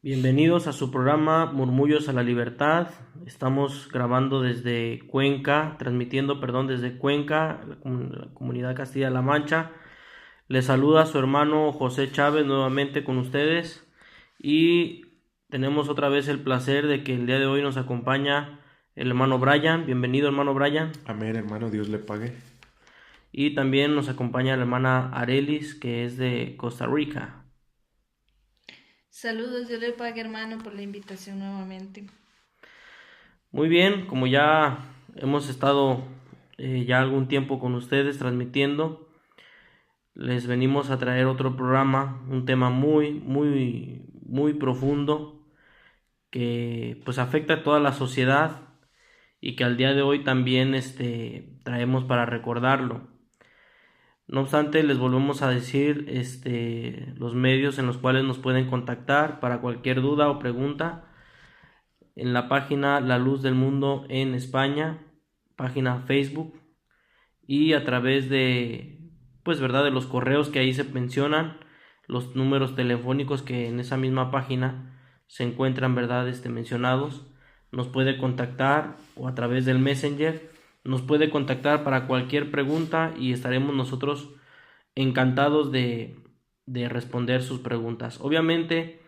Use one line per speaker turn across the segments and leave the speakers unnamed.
Bienvenidos a su programa Murmullos a la Libertad. Estamos grabando desde Cuenca, desde Cuenca, la comunidad Castilla-La Mancha. Les saluda su hermano José Chávez nuevamente con ustedes y tenemos otra vez el placer de que el día de hoy nos acompaña el hermano Brian. Bienvenido, hermano Brian.
Amén, hermano, Dios le pague.
Y también nos acompaña la hermana Arelis, que es de Costa Rica.
Saludos, Dios le pague, hermano, por la invitación nuevamente.
Muy bien, como ya hemos estado ya algún tiempo con ustedes transmitiendo, les venimos a traer otro programa, un tema muy profundo que pues afecta a toda la sociedad y que al día de hoy también traemos para recordarlo. No obstante, les volvemos a decir los medios en los cuales nos pueden contactar para cualquier duda o pregunta. En la página La Luz del Mundo en España, página Facebook, y a través de de los correos que ahí se mencionan, los números telefónicos que en esa misma página se encuentran mencionados. Nos puede contactar, o a través del Messenger nos puede contactar para cualquier pregunta y estaremos nosotros encantados de responder sus preguntas. Obviamente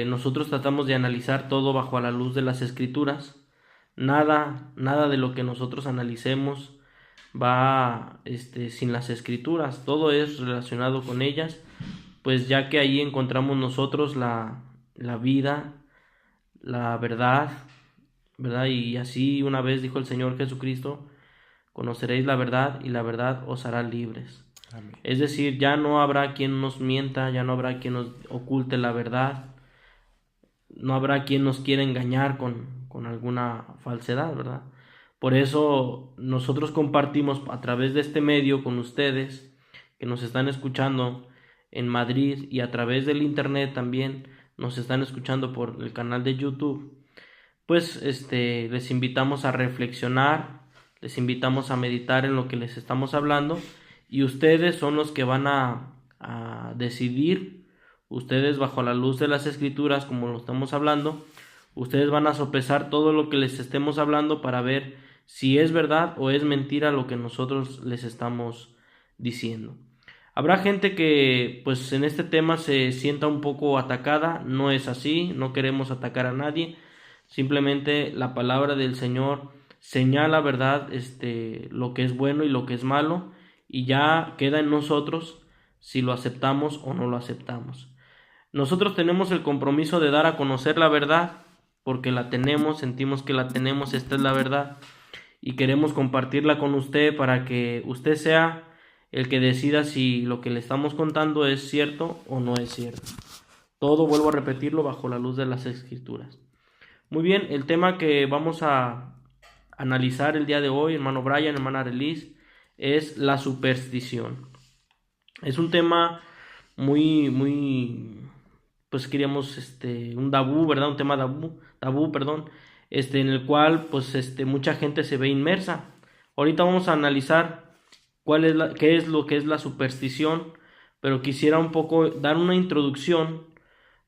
nosotros tratamos de analizar todo bajo a la luz de las escrituras. Nada de lo que nosotros analicemos va sin las escrituras. Todo es relacionado con ellas, pues ya que ahí encontramos nosotros la vida, la verdad, y así una vez dijo el Señor Jesucristo: conoceréis la verdad y la verdad os hará libres.
Amén.
Es decir, ya no habrá quien nos mienta, ya no habrá quien nos oculte la verdad, no habrá quien nos quiera engañar con alguna falsedad, ¿verdad? Por eso nosotros compartimos a través de este medio con ustedes que nos están escuchando en Madrid, y a través del internet también nos están escuchando por el canal de YouTube. Pues les invitamos a reflexionar, les invitamos a meditar en lo que les estamos hablando, y ustedes son los que van a decidir. Ustedes, bajo la luz de las escrituras, como lo estamos hablando, ustedes van a sopesar todo lo que les estemos hablando para ver si es verdad o es mentira lo que nosotros les estamos diciendo. Habrá gente que pues en este tema se sienta un poco atacada. No es así, no queremos atacar a nadie. Simplemente la palabra del Señor señala, ¿verdad?, lo que es bueno y lo que es malo, y ya queda en nosotros si lo aceptamos o no lo aceptamos. Nosotros tenemos el compromiso de dar a conocer la verdad, porque la tenemos, sentimos que la tenemos, esta es la verdad, y queremos compartirla con usted para que usted sea el que decida si lo que le estamos contando es cierto o no es cierto. Todo, vuelvo a repetirlo, bajo la luz de las escrituras. Muy bien, el tema que vamos a analizar el día de hoy, hermano Brian, hermana Arelis, es la superstición. Es un tema pues queríamos un tabú, ¿verdad? Un tema tabú, perdón, en el cual pues mucha gente se ve inmersa. Ahorita vamos a analizar qué es lo que es la superstición, pero quisiera un poco dar una introducción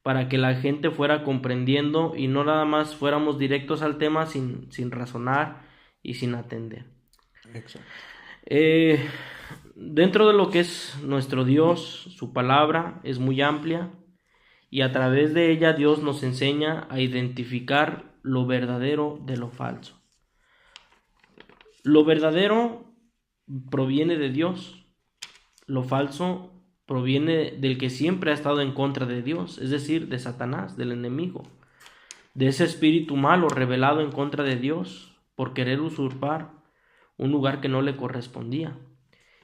para que la gente fuera comprendiendo y no nada más fuéramos directos al tema sin razonar y sin atender.
Exacto.
Dentro de lo que es nuestro Dios, su palabra es muy amplia, y a través de ella Dios nos enseña a identificar lo verdadero de lo falso. Lo verdadero proviene de Dios, lo falso proviene del que siempre ha estado en contra de Dios, es decir, de Satanás, del enemigo, de ese espíritu malo revelado en contra de Dios por querer usurpar un lugar que no le correspondía.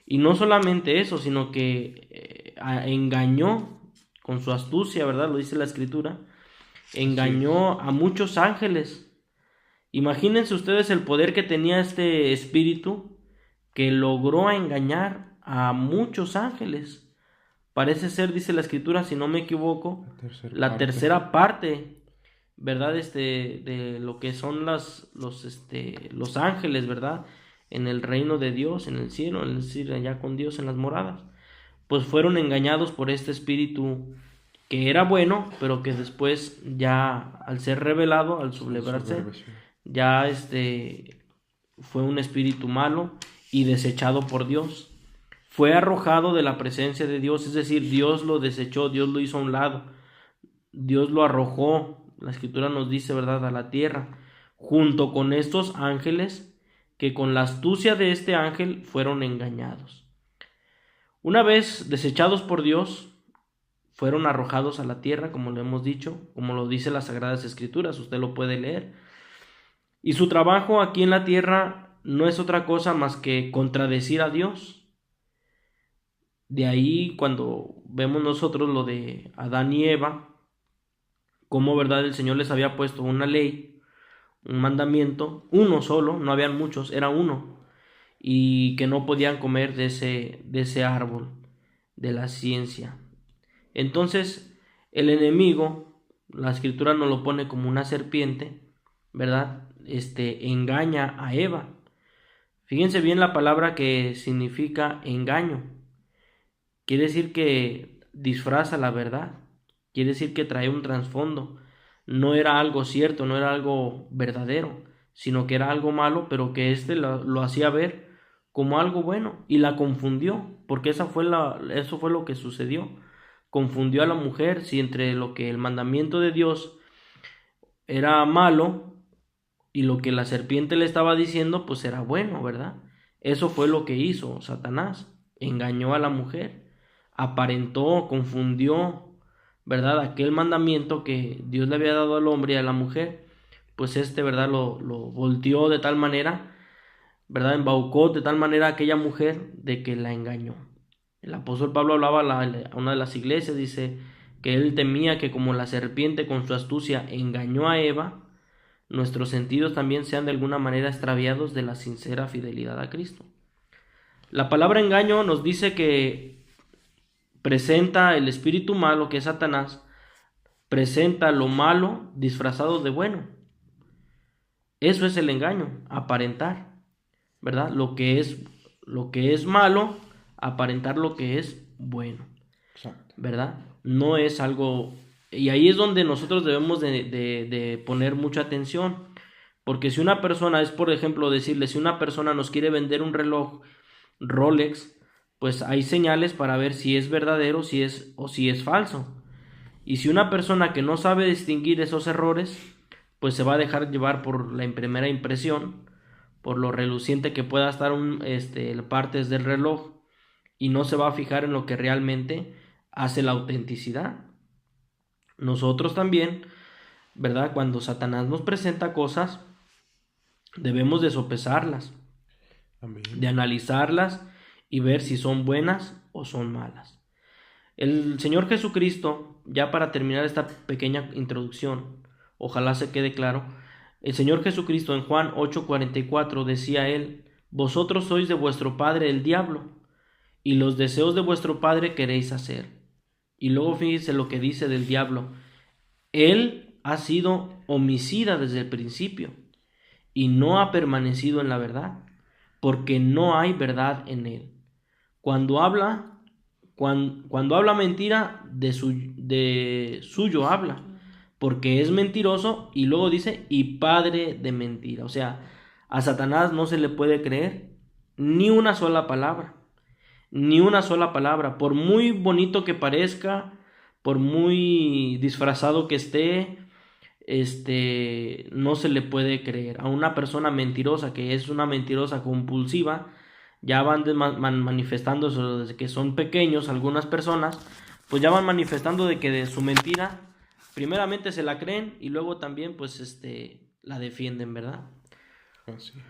Y no solamente eso, sino que engañó con su astucia, ¿verdad? Lo dice la escritura. Engañó a muchos ángeles. Imagínense ustedes el poder que tenía este espíritu, que logró engañar a muchos ángeles. Parece ser, dice la escritura, si no me equivoco, la tercera parte, ¿verdad? De lo que son los ángeles, ¿verdad? En el reino de Dios, en el cielo, es decir, allá con Dios en las moradas, pues fueron engañados por este espíritu que era bueno, pero que después ya al ser revelado, al sublevarse, ya fue un espíritu malo y desechado por Dios. Fue arrojado de la presencia de Dios, es decir, Dios lo desechó, Dios lo hizo a un lado, Dios lo arrojó, la escritura nos dice, ¿verdad?, a la tierra, junto con estos ángeles que con la astucia de este ángel fueron engañados. Una vez desechados por Dios, fueron arrojados a la tierra, como lo hemos dicho, como lo dice las Sagradas Escrituras, usted lo puede leer. Y su trabajo aquí en la tierra no es otra cosa más que contradecir a Dios. De ahí cuando vemos nosotros lo de Adán y Eva, cómo, ¿verdad?, el Señor les había puesto una ley, un mandamiento, uno solo, no habían muchos, era uno, y que no podían comer de ese árbol de la ciencia. Entonces el enemigo, la escritura nos lo pone como una serpiente, ¿verdad?, engaña a Eva. Fíjense bien la palabra que significa engaño. Quiere decir que disfraza la verdad, quiere decir que trae un trasfondo. No era algo cierto, no era algo verdadero, sino que era algo malo, pero que lo hacía ver como algo bueno y la confundió, porque eso fue lo que sucedió. Confundió a la mujer, si entre lo que el mandamiento de Dios era malo y lo que la serpiente le estaba diciendo, pues era bueno, ¿verdad? Eso fue lo que hizo Satanás, engañó a la mujer, aparentó, confundió, ¿verdad?, aquel mandamiento que Dios le había dado al hombre y a la mujer, pues ¿verdad?, lo volteó de tal manera, ¿verdad?, embaucó de tal manera a aquella mujer de que la engañó. El apóstol Pablo hablaba a una de las iglesias, dice que él temía que como la serpiente con su astucia engañó a Eva, nuestros sentidos también sean de alguna manera extraviados de la sincera fidelidad a Cristo. La palabra engaño nos dice que presenta el espíritu malo, que es Satanás, presenta lo malo disfrazado de bueno. Eso es el engaño, aparentar, ¿verdad? Lo que es malo, aparentar lo que es bueno.
Exacto.
¿Verdad? No es algo... Y ahí es donde nosotros debemos de poner mucha atención, porque si una persona, es por ejemplo decirle, si una persona nos quiere vender un reloj Rolex, pues hay señales para ver si es verdadero o si es falso. Y si una persona que no sabe distinguir esos errores, pues se va a dejar llevar por la primera impresión, por lo reluciente que pueda estar partes del reloj, y no se va a fijar en lo que realmente hace la autenticidad. Nosotros también, ¿verdad?, cuando Satanás nos presenta cosas, debemos de sopesarlas,
Amén.
de analizarlas y ver si son buenas o son malas. El Señor Jesucristo, ya para terminar esta pequeña introducción, ojalá se quede claro, el Señor Jesucristo en Juan 8:44 decía él: vosotros sois de vuestro padre el diablo, y los deseos de vuestro padre queréis hacer. Y luego fíjense lo que dice del diablo: él ha sido homicida desde el principio y no ha permanecido en la verdad, porque no hay verdad en él. Cuando habla mentira, de suyo habla, porque es mentiroso, y luego dice, y padre de mentira. O sea, a Satanás no se le puede creer ni una sola palabra. Ni una sola palabra, por muy bonito que parezca, por muy disfrazado que esté, no se le puede creer. A una persona mentirosa, que es una mentirosa compulsiva, ya van manifestando eso desde que son pequeños. Algunas personas pues ya van manifestando de que de su mentira primeramente se la creen y luego también pues la defienden, ¿verdad?
Así es.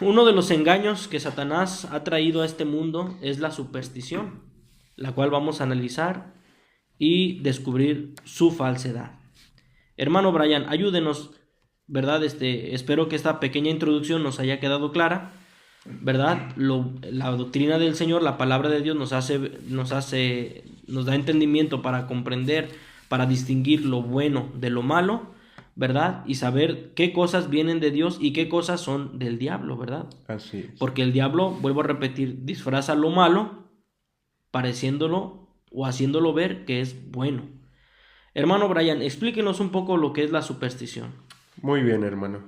Uno de los engaños que Satanás ha traído a este mundo es la superstición, la cual vamos a analizar y descubrir su falsedad. Hermano Brian, ayúdenos, ¿verdad? Espero que esta pequeña introducción nos haya quedado clara, ¿verdad? La doctrina del Señor, la palabra de Dios nos da entendimiento para comprender, para distinguir lo bueno de lo malo, ¿verdad? Y saber qué cosas vienen de Dios y qué cosas son del diablo, ¿verdad?
Así es.
Porque el diablo, vuelvo a repetir, disfraza lo malo, pareciéndolo o haciéndolo ver que es bueno. Hermano Brian, explíquenos un poco lo que es la superstición.
Muy bien, hermano.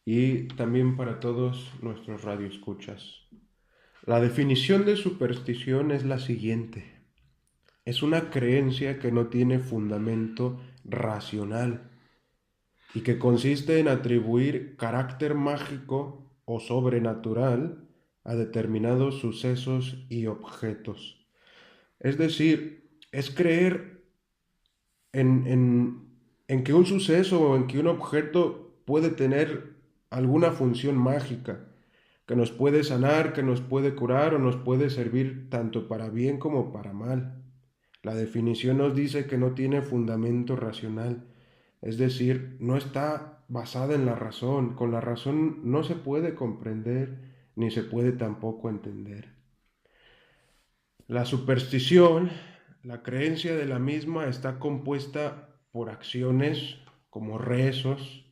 Y también para todos nuestros radioescuchas. La definición de superstición es la siguiente. Es una creencia que no tiene fundamento racional y que consiste en atribuir carácter mágico o sobrenatural a determinados sucesos y objetos. Es decir, es creer en que un suceso o en que un objeto puede tener alguna función mágica, que nos puede sanar, que nos puede curar o nos puede servir tanto para bien como para mal. La definición nos dice que no tiene fundamento racional, es decir, no está basada en la razón. Con la razón no se puede comprender ni se puede tampoco entender. La superstición, la creencia de la misma, está compuesta por acciones como rezos,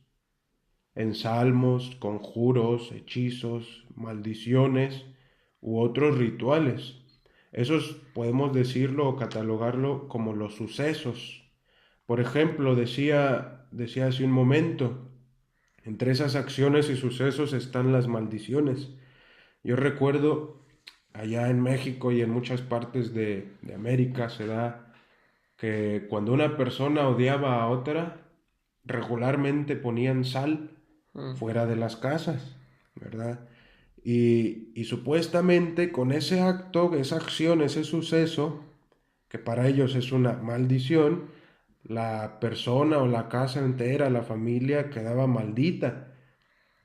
en salmos, conjuros, hechizos, maldiciones u otros rituales. Esos podemos decirlo o catalogarlo como los sucesos. Por ejemplo, decía hace un momento, entre esas acciones y sucesos están las maldiciones. Yo recuerdo allá en México y en muchas partes de América se da que cuando una persona odiaba a otra, regularmente ponían sal fuera de las casas, ¿verdad? Y supuestamente con ese acto, esa acción, ese suceso, que para ellos es una maldición, la persona o la casa entera, la familia quedaba maldita.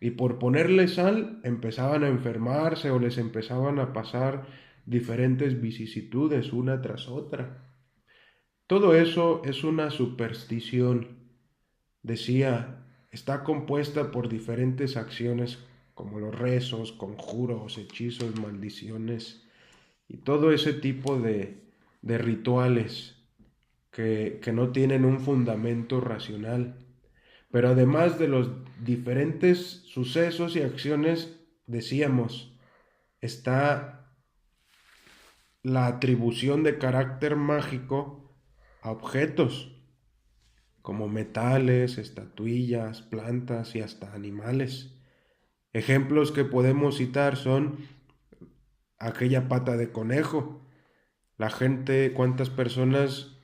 Y por ponerle sal empezaban a enfermarse o les empezaban a pasar diferentes vicisitudes una tras otra. Todo eso es una superstición. Decía, está compuesta por diferentes acciones como los rezos, conjuros, hechizos, maldiciones y todo ese tipo de rituales que no tienen un fundamento racional. Pero además de los diferentes sucesos y acciones, decíamos, está la atribución de carácter mágico a objetos, como metales, estatuillas, plantas y hasta animales. Ejemplos que podemos citar son aquella pata de conejo. La gente, cuántas personas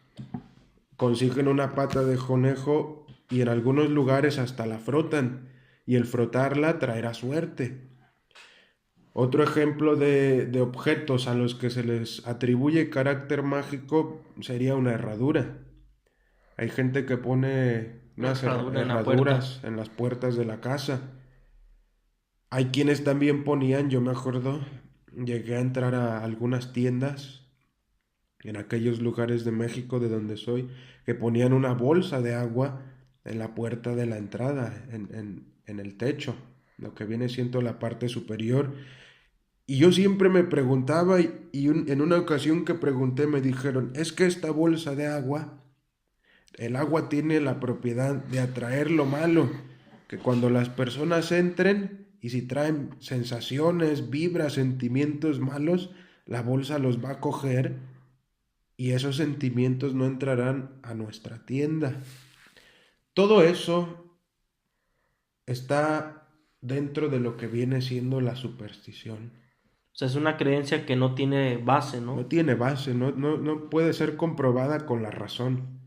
consiguen una pata de conejo y en algunos lugares hasta la frotan, y el frotarla traerá suerte. Otro ejemplo de objetos a los que se les atribuye carácter mágico sería una herradura. Hay gente que pone unas
Herradura en la
herraduras en las puertas de la casa. Hay quienes también ponían, yo me acuerdo, llegué a entrar a algunas tiendas en aquellos lugares de México de donde soy, que ponían una bolsa de agua en la puerta de la entrada, en el techo, lo que viene siendo la parte superior. Y yo siempre me preguntaba, en una ocasión que pregunté me dijeron, es que esta bolsa de agua, el agua tiene la propiedad de atraer lo malo, que cuando las personas entren y si traen sensaciones, vibras, sentimientos malos, la bolsa los va a coger y esos sentimientos no entrarán a nuestra tienda. Todo eso está dentro de lo que viene siendo la superstición.
O sea, es una creencia que no tiene base,
No
¿no?
tiene base, no puede ser comprobada con la razón.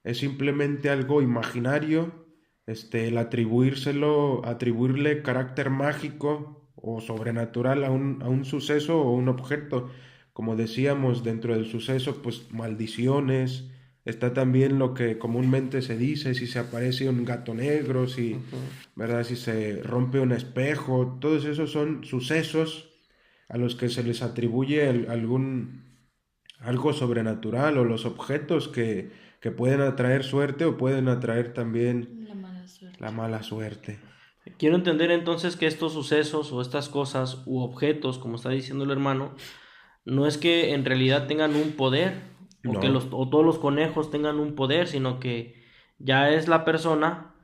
Es simplemente algo imaginario, el atribuirle carácter mágico o sobrenatural a un suceso o un objeto. Como decíamos, dentro del suceso, pues maldiciones. Está también lo que comúnmente se dice, si se aparece un gato negro, si, ¿verdad? Si se rompe un espejo. Todos esos son sucesos a los que se les atribuye algo sobrenatural o los objetos que pueden atraer suerte o pueden atraer también
La mala suerte.
la mala suerte.
Quiero entender entonces que estos sucesos o estas cosas u objetos, como está diciendo el hermano, no es que en realidad tengan un poder o que
No,
o todos los conejos tengan un poder, sino que ya es la persona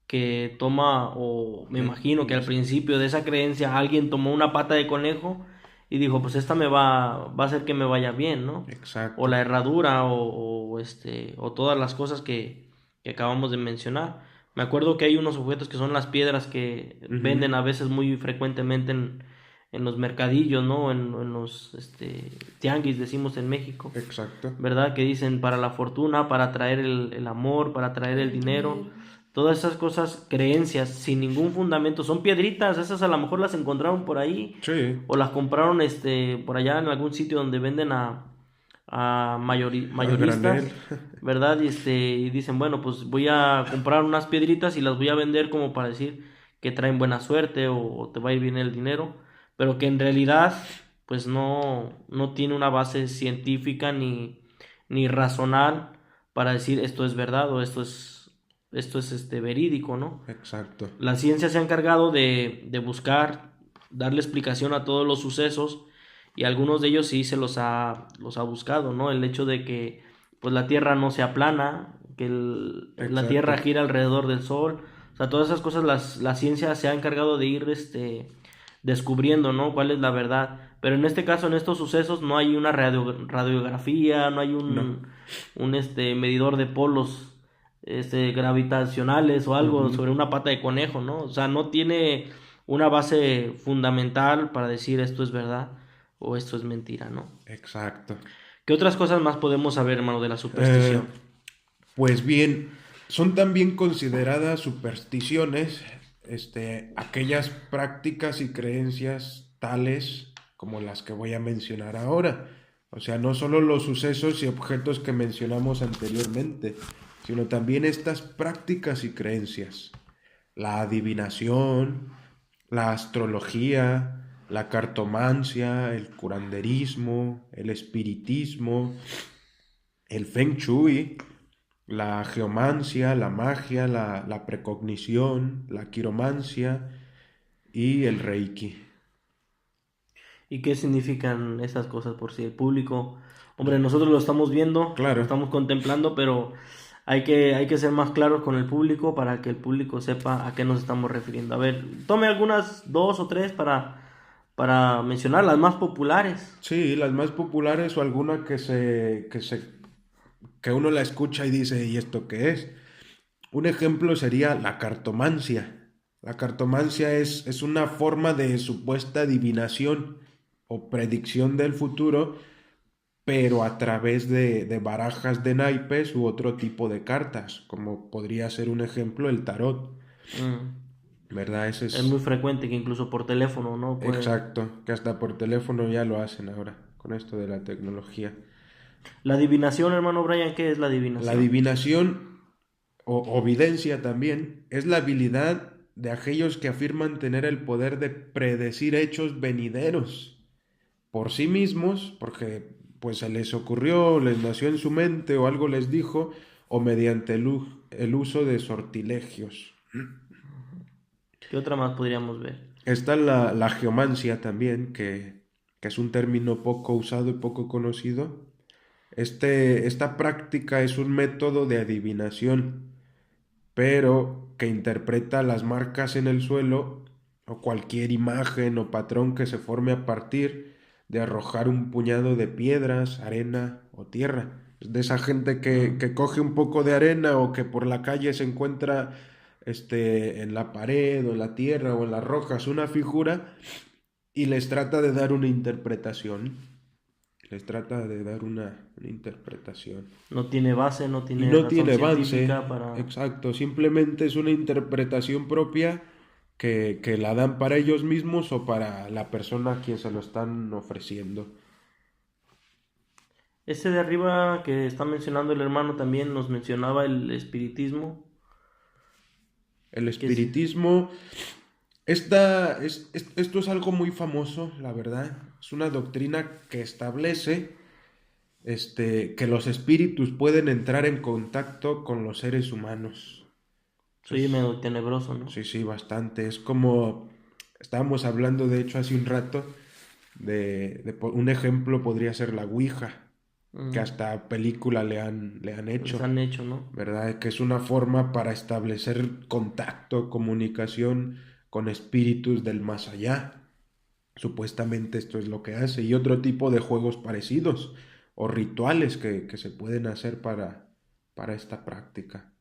que toma, o me imagino que al principio de esa creencia alguien tomó una pata de conejo y dijo, pues esta va a hacer que me vaya bien, ¿no?
Exacto.
O la herradura o todas las cosas que acabamos de mencionar. Me acuerdo que hay unos objetos que son las piedras que
Ujú.
venden a veces muy frecuentemente en los mercadillos, ¿no? En los tianguis, decimos en México,
Exacto.
¿verdad? Que dicen para la fortuna, para traer el amor, para traer el
El
dinero.
dinero.
Todas esas cosas, creencias sin ningún fundamento, son piedritas, esas a lo mejor las encontraron por ahí
Sí,
o las compraron por allá en algún sitio donde venden a
a granel.
mayoristas, ¿verdad? Y dicen, bueno, pues voy a comprar unas piedritas y las voy a vender como para decir que traen buena suerte o te va a ir bien el dinero, pero que en realidad pues no tiene una base científica ni razonal para decir esto es verdad o esto es verídico, ¿no?
Exacto.
La ciencia se ha encargado de buscar, darle explicación a todos los sucesos y algunos de ellos sí se los ha buscado, ¿no? El hecho de que pues la Tierra no sea plana, que la Tierra
Exacto.
gira alrededor del Sol, o sea, todas esas cosas la ciencia se ha encargado de ir descubriendo, ¿no? Cuál es la verdad. Pero en este caso, en estos sucesos, no hay una radiografía, no hay
No.
un medidor de polos gravitacionales o algo
Ujú.
sobre una pata de conejo, ¿no? O sea, no tiene una base fundamental para decir esto es verdad o esto es mentira, ¿no?
Exacto.
¿Qué otras cosas más podemos saber, hermano, de la
Eh,
superstición?
pues bien, son también consideradas supersticiones, aquellas prácticas y creencias tales como las que voy a mencionar ahora. O sea, no solo los sucesos y objetos que mencionamos anteriormente, sino también estas prácticas y creencias. La adivinación, la astrología, la cartomancia, el curanderismo, el espiritismo, el feng shui, la geomancia, la magia, la precognición, la quiromancia y el reiki.
¿Y qué significan esas cosas por si el público, hombre, nosotros lo estamos viendo, lo
Claro,
estamos contemplando, pero hay que ser más claros con el público para que el público sepa a qué nos estamos refiriendo? A ver, tome algunas dos o tres para mencionar las más populares.
sí, las más populares o alguna que uno la escucha y dice, ¿y esto qué es? Un ejemplo sería la cartomancia. La cartomancia es una forma de supuesta adivinación o predicción del futuro, pero a través de barajas de naipes u otro tipo de cartas, como podría ser un ejemplo el tarot,
Mm.
¿verdad? Ese
Es muy
es
frecuente que incluso por teléfono, ¿no? Pueden.
exacto, que hasta por teléfono ya lo hacen ahora, con esto de la tecnología.
La adivinación, hermano Brian, ¿qué es la
La
adivinación?
adivinación o videncia también es la habilidad de aquellos que afirman tener el poder de predecir hechos venideros por sí mismos, porque pues se les ocurrió, les nació en su mente o algo les dijo, o mediante el uso de sortilegios.
¿Qué otra más podríamos ver?
Está la geomancia también, que es un término poco usado y poco conocido. Esta práctica es un método de adivinación, pero que interpreta las marcas en el suelo o cualquier imagen o patrón que se forme a partir de arrojar un puñado de piedras, arena o tierra. Es de esa gente que
Mm.
coge un poco de arena o que por la calle se encuentra en la pared o en la tierra o en las rocas una figura y les trata de dar una interpretación. Les trata de dar una interpretación.
No tiene base, no
Y
tiene
no
razón
tiene
científica
avance,
para.
exacto, simplemente es una interpretación propia que la dan para ellos mismos o para la persona a quien se lo están ofreciendo.
Ese de arriba que está mencionando el hermano también nos mencionaba el espiritismo.
El
Que sí.
espiritismo, esto es algo muy famoso, la verdad. Es una doctrina que establece que los espíritus pueden entrar en contacto con los seres humanos.
Soy
Es,
medio tenebroso, ¿no?
sí, sí, bastante. Es como, estábamos hablando de hecho hace un rato, un ejemplo podría ser la Ouija, que
Mm.
hasta película le han
Les
hecho,
han hecho, ¿no?
¿verdad? Que es una forma para establecer contacto, comunicación con espíritus del más allá. Supuestamente esto es lo que hace. Y otro tipo de juegos parecidos o rituales que se pueden hacer para esta práctica.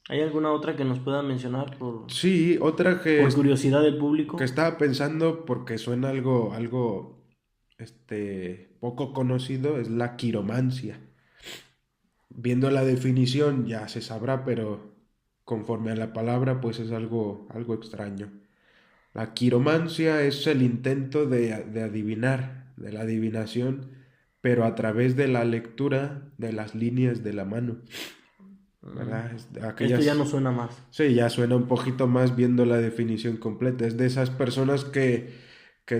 ¿Hay alguna otra que nos pueda mencionar
Sí, otra
por curiosidad del
que
público?
estaba pensando porque suena algo poco conocido, es la quiromancia. Viendo la definición ya se sabrá, pero conforme a la palabra, pues es algo extraño. La quiromancia es el intento de adivinar, de la adivinación, pero a través de la lectura de las líneas de la mano, ¿verdad?
Esto ya no suena más.
Sí, ya suena un poquito más viendo la definición completa. Es de esas personas que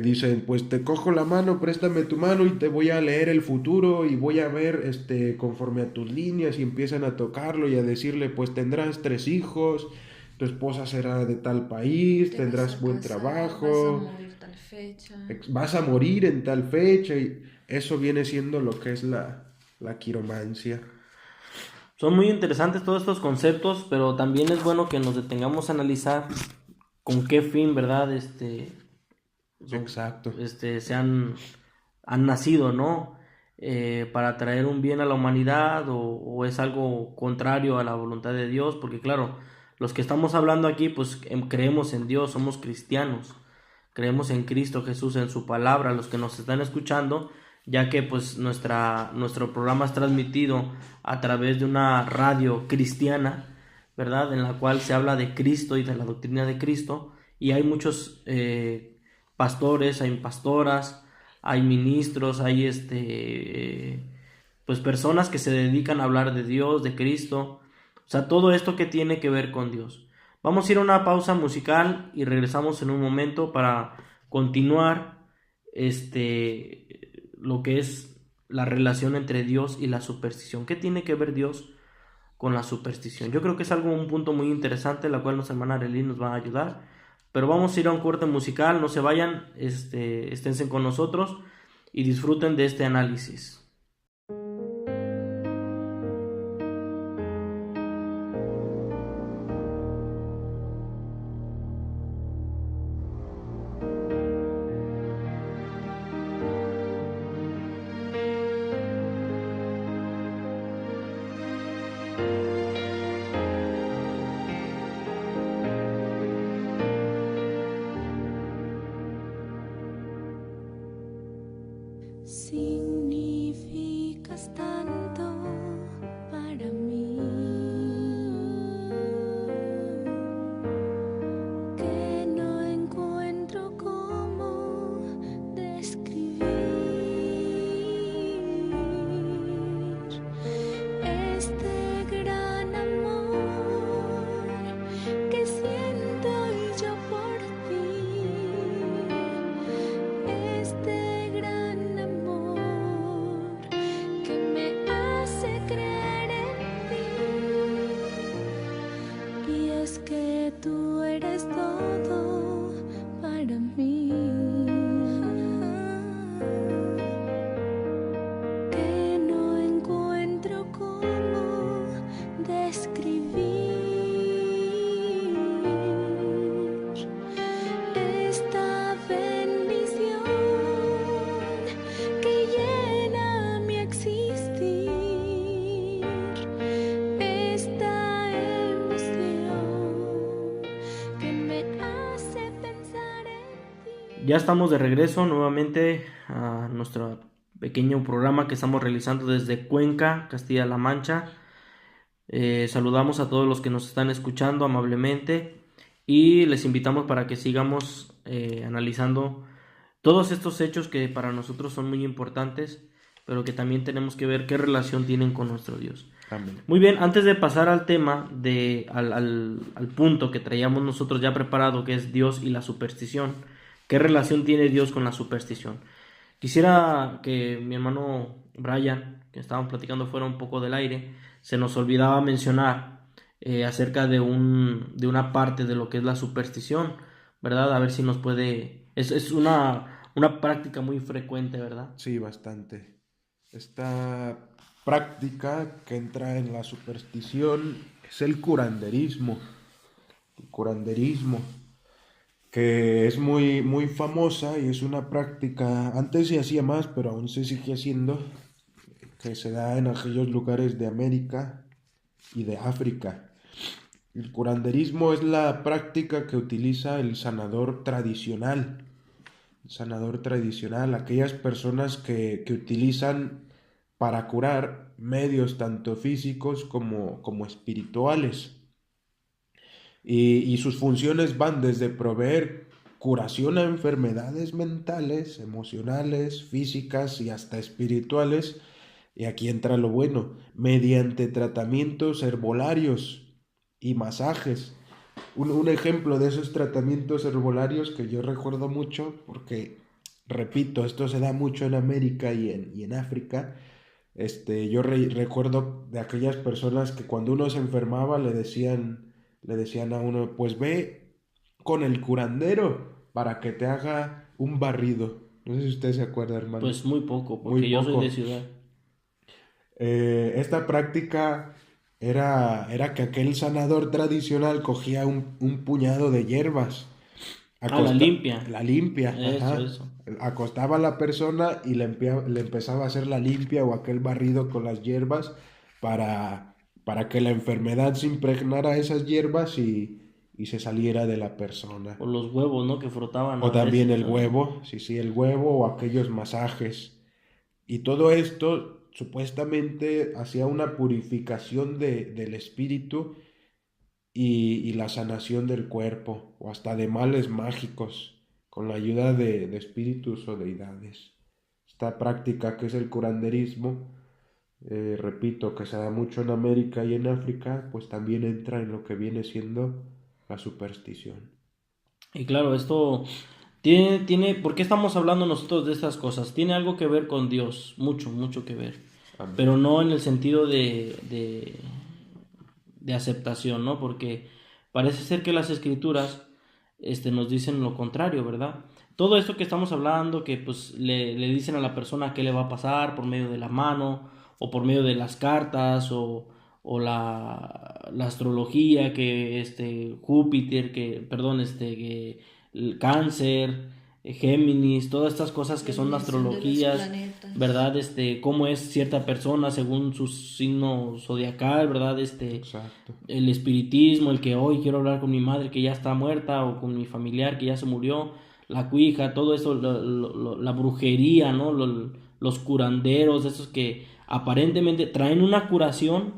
dicen, pues te cojo la mano, préstame tu mano y te voy a leer el futuro y voy a ver conforme a tus líneas y empiezan a tocarlo y a decirle, pues tendrás 3 hijos, tu esposa será de tal país,
Te vas
tendrás
a
buen
casar, vas a
trabajo,
morir tal fecha.
vas a morir en tal fecha y eso viene siendo lo que es la quiromancia.
Son muy interesantes todos estos conceptos, pero también es bueno que nos detengamos a analizar con qué fin, ¿verdad?
Exacto.
Han nacido, ¿no? Para traer un bien a la humanidad o es algo contrario a la voluntad de Dios, porque claro, los que estamos hablando aquí, pues creemos en Dios, somos cristianos, creemos en Cristo Jesús, en su palabra, los que nos están escuchando, ya que pues nuestro programa es transmitido a través de una radio cristiana, ¿verdad? En la cual se habla de Cristo y de la doctrina de Cristo, y hay muchos pastores, hay pastoras, hay ministros, hay pues personas que se dedican a hablar de Dios, de Cristo, o sea, todo esto que tiene que ver con Dios. Vamos a ir a una pausa musical y regresamos en un momento para continuar lo que es la relación entre Dios y la superstición. ¿Qué tiene que ver Dios con la superstición? Yo creo que es un punto muy interesante, la cual nuestra hermana Arely nos va a ayudar. Pero vamos a ir a un corte musical, no se vayan, esténse con nosotros y disfruten de este análisis.
Significas tanto para mí que no encuentro cómo describir este gran amor que siento yo por ti. Este gran amor que me hace creer en ti. Y es que tú eres todo para mí. Que no encuentro cómo describir esta bendición que llena mi existir, esta emoción que me hace pensar en ti.
Ya estamos de regreso nuevamente a nuestro pequeño programa que estamos realizando desde Cuenca, Castilla-La Mancha. Saludamos a todos los que nos están escuchando amablemente y les invitamos para que sigamos analizando todos estos hechos que para nosotros son muy importantes, pero que también tenemos que ver qué relación tienen con nuestro Dios.
Amén.
Muy bien, antes de pasar al tema, al punto que traíamos nosotros ya preparado, que es Dios y la superstición, ¿qué relación tiene Dios con la superstición? Quisiera que mi hermano Brian, que estábamos platicando fuera un poco del aire, se nos olvidaba mencionar acerca de una parte de lo que es la superstición, ¿verdad? A ver si nos puede... Es una práctica muy frecuente, ¿verdad?
Sí, bastante. Esta práctica que entra en la superstición es el curanderismo. El curanderismo. que es muy, muy famosa y es una práctica, antes se hacía más, pero aún se sigue haciendo, que se da en aquellos lugares de América y de África. El curanderismo es la práctica que utiliza el sanador tradicional. El sanador tradicional, aquellas personas que utilizan para curar medios tanto físicos como espirituales. Y sus funciones van desde proveer curación a enfermedades mentales, emocionales, físicas y hasta espirituales. Y aquí entra lo bueno, mediante tratamientos herbolarios y masajes. Un ejemplo de esos tratamientos herbolarios que yo recuerdo mucho, porque, repito, esto se da mucho en América y en África. Yo recuerdo de aquellas personas que cuando uno se enfermaba le decían a uno, pues ve con el curandero para que te haga un barrido. No sé si usted se acuerda, hermano.
Pues muy poco,
Muy
porque yo soy de
poco.
ciudad.
Esta práctica era que aquel sanador tradicional cogía un puñado de hierbas,
Ah, la limpia.
la limpia, ajá,
Eso.
acostaba a la persona y le empezaba a hacer la limpia o aquel barrido con las hierbas para que la enfermedad se impregnara de esas hierbas y se saliera de la persona.
O los huevos, ¿no? Que frotaban
O
a
también
veces
el
también.
huevo, sí, sí, el huevo o aquellos masajes. Y todo esto supuestamente hacía una purificación del espíritu y la sanación del cuerpo, o hasta de males mágicos, con la ayuda de espíritus o deidades. Esta práctica que es el curanderismo, repito, que se da mucho en América y en África, pues también entra en lo que viene siendo la superstición.
Y claro, esto ¿por qué estamos hablando nosotros de estas cosas? Tiene algo que ver con Dios, mucho, mucho que ver.
Amén.
Pero no en el sentido de aceptación, ¿no? Porque parece ser que las escrituras nos dicen lo contrario, ¿verdad? Todo esto que estamos hablando, que pues le dicen a la persona qué le va a pasar por medio de la mano, o por medio de las cartas, o la astrología, que Júpiter, que, perdón, que el cáncer, Géminis, todas estas cosas
La
que son
alineación de los
astrologías,
planetas.
¿verdad? Cómo es cierta persona según su signo zodiacal, ¿verdad?
Exacto.
El espiritismo, el que hoy quiero hablar con mi madre que ya está muerta o con mi familiar que ya se murió, la cuija, todo eso, la brujería, ¿no? Los curanderos, esos que aparentemente traen una curación,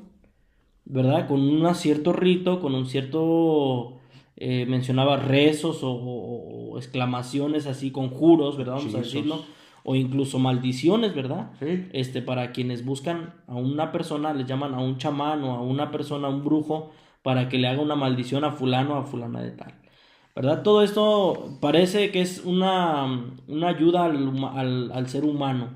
¿verdad? Con un cierto rito, con un cierto, mencionaba rezos o exclamaciones así, conjuros, ¿verdad? Vamos a decirlo,
Hechizos.
o incluso maldiciones, ¿verdad?
Sí,
Para quienes buscan a una persona, les llaman a un chamán o a una persona, a un brujo, para que le haga una maldición a fulano o a fulana de tal. ¿Verdad? Todo esto parece que es una ayuda al ser humano.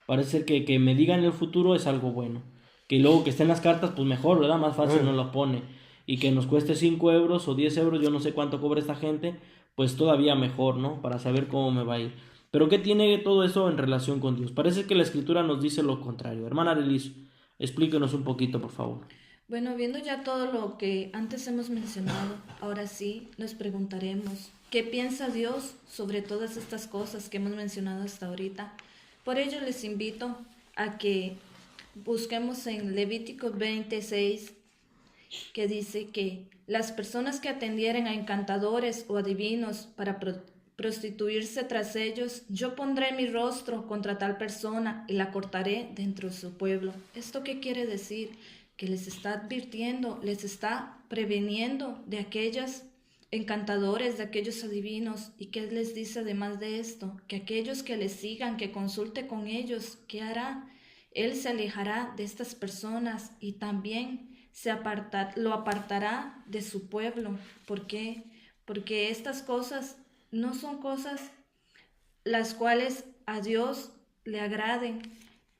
Parece ser que me digan en el futuro es algo bueno. Que luego que estén las cartas, pues mejor, ¿verdad? Más fácil
eh,
nos lo pone. Y que nos cueste 5 euros o 10 euros, yo no sé cuánto cobra esta gente, pues todavía mejor, ¿no? Para saber cómo me va a ir. Pero ¿qué tiene todo eso en relación con Dios? Parece que la escritura nos dice lo contrario. Hermana Arelis, explíquenos un poquito, por favor.
Bueno, viendo ya todo lo que antes hemos mencionado, ahora sí nos preguntaremos, ¿qué piensa Dios sobre todas estas cosas que hemos mencionado hasta ahorita? Por ello les invito a que busquemos en Levítico 26, que dice que las personas que atendieren a encantadores o adivinos para prostituirse tras ellos, yo pondré mi rostro contra tal persona y la cortaré dentro de su pueblo. ¿Esto qué quiere decir? Que les está advirtiendo, les está preveniendo de aquellos encantadores, de aquellos adivinos, y que les dice además de esto, que aquellos que les sigan, que consulte con ellos, ¿qué hará? Él se alejará de estas personas y también lo apartará de su pueblo. ¿Por qué? Porque estas cosas no son cosas las cuales a Dios le agraden.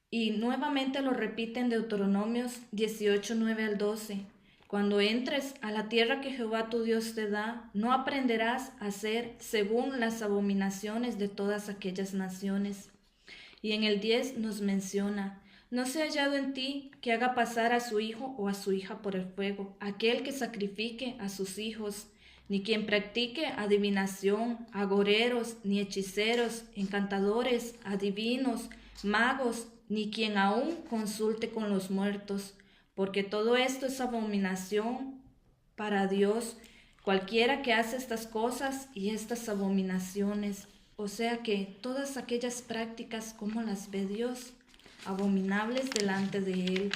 Y nuevamente lo repite en Deuteronomios 18, 9 al 12. Cuando entres a la tierra que Jehová tu Dios te da, no aprenderás a hacer según las abominaciones de todas aquellas naciones. Y en el 10 nos menciona, no se ha hallado en ti que haga pasar a su hijo o a su hija por el fuego, aquel que sacrifique a sus hijos, ni quien practique adivinación, agoreros, ni hechiceros, encantadores, adivinos, magos, ni quien aún consulte con los muertos, porque todo esto es abominación para Dios. Cualquiera que hace estas cosas y estas abominaciones, o sea que todas aquellas prácticas, ¿cómo las ve Dios? Abominables delante de Él.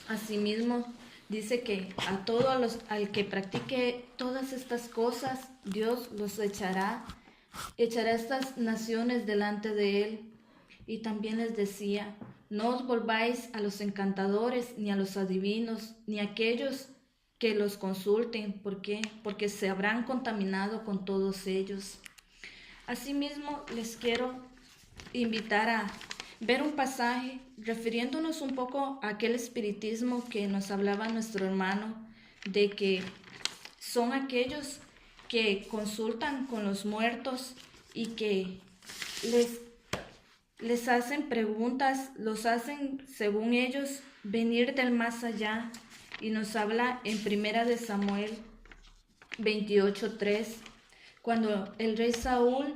Asimismo, dice que al que practique todas estas cosas, Dios los echará estas naciones delante de Él. Y también les decía, no os volváis a los encantadores, ni a los adivinos, ni a aquellos que los consulten. ¿Por qué? Porque se habrán contaminado con todos ellos. Asimismo, les quiero invitar a ver un pasaje refiriéndonos un poco a aquel espiritismo que nos hablaba nuestro hermano, de que son aquellos que consultan con los muertos y que les hacen preguntas, los hacen, según ellos, venir del más allá. Y nos habla en 1 Samuel 28:3, cuando el rey Saúl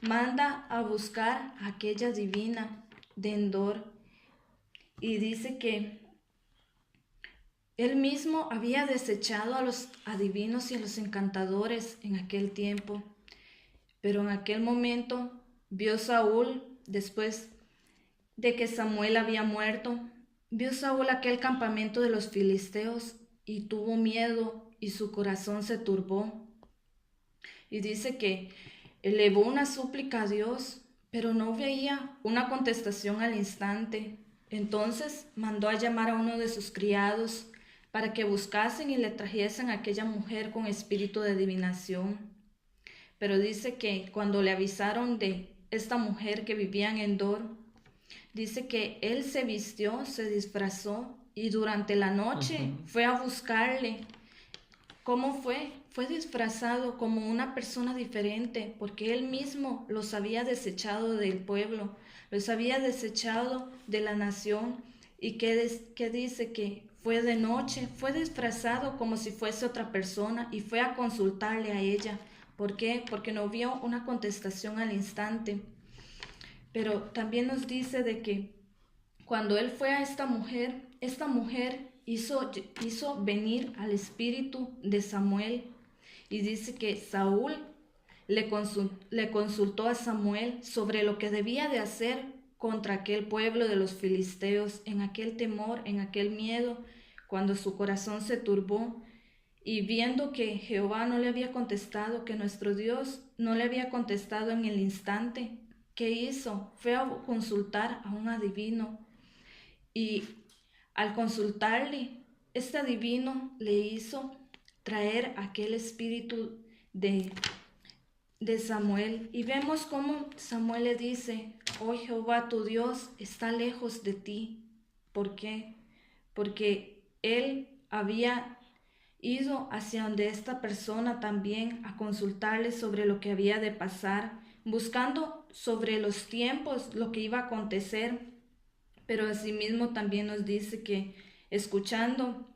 manda a buscar a aquella divina de Endor, y dice que él mismo había desechado a los adivinos y a los encantadores en aquel tiempo, pero en aquel momento vio Saúl, después de que Samuel había muerto, vio Saúl aquel campamento de los filisteos y tuvo miedo y su corazón se turbó. Y dice que elevó una súplica a Dios, pero no veía una contestación al instante. Entonces mandó a llamar a uno de sus criados para que buscasen y le trajesen a aquella mujer con espíritu de adivinación. Pero dice que cuando le avisaron de esta mujer que vivía en Endor, dice que él se vistió, se disfrazó y durante la noche fue a buscarle. ¿Cómo fue? Fue disfrazado como una persona diferente, porque él mismo los había desechado del pueblo, los había desechado de la nación. Y que dice que fue de noche, fue disfrazado como si fuese otra persona y fue a consultarle a ella. ¿Por qué? Porque no vio una contestación al instante. Pero también nos dice de que cuando él fue a esta mujer hizo venir al espíritu de Samuel, y dice que Saúl le consultó a Samuel sobre lo que debía de hacer contra aquel pueblo de los filisteos, en aquel temor, en aquel miedo, cuando su corazón se turbó, y viendo que Jehová no le había contestado, que nuestro Dios no le había contestado en el instante, ¿qué hizo? Fue a consultar a un adivino, y al consultarle, este adivino le hizo traer aquel espíritu de Samuel. Y vemos cómo Samuel le dice, oh Jehová tu Dios está lejos de ti. ¿Por qué? Porque él había ido hacia donde esta persona también a consultarle sobre lo que había de pasar, buscando sobre los tiempos, lo que iba a acontecer. Pero asimismo también nos dice que escuchando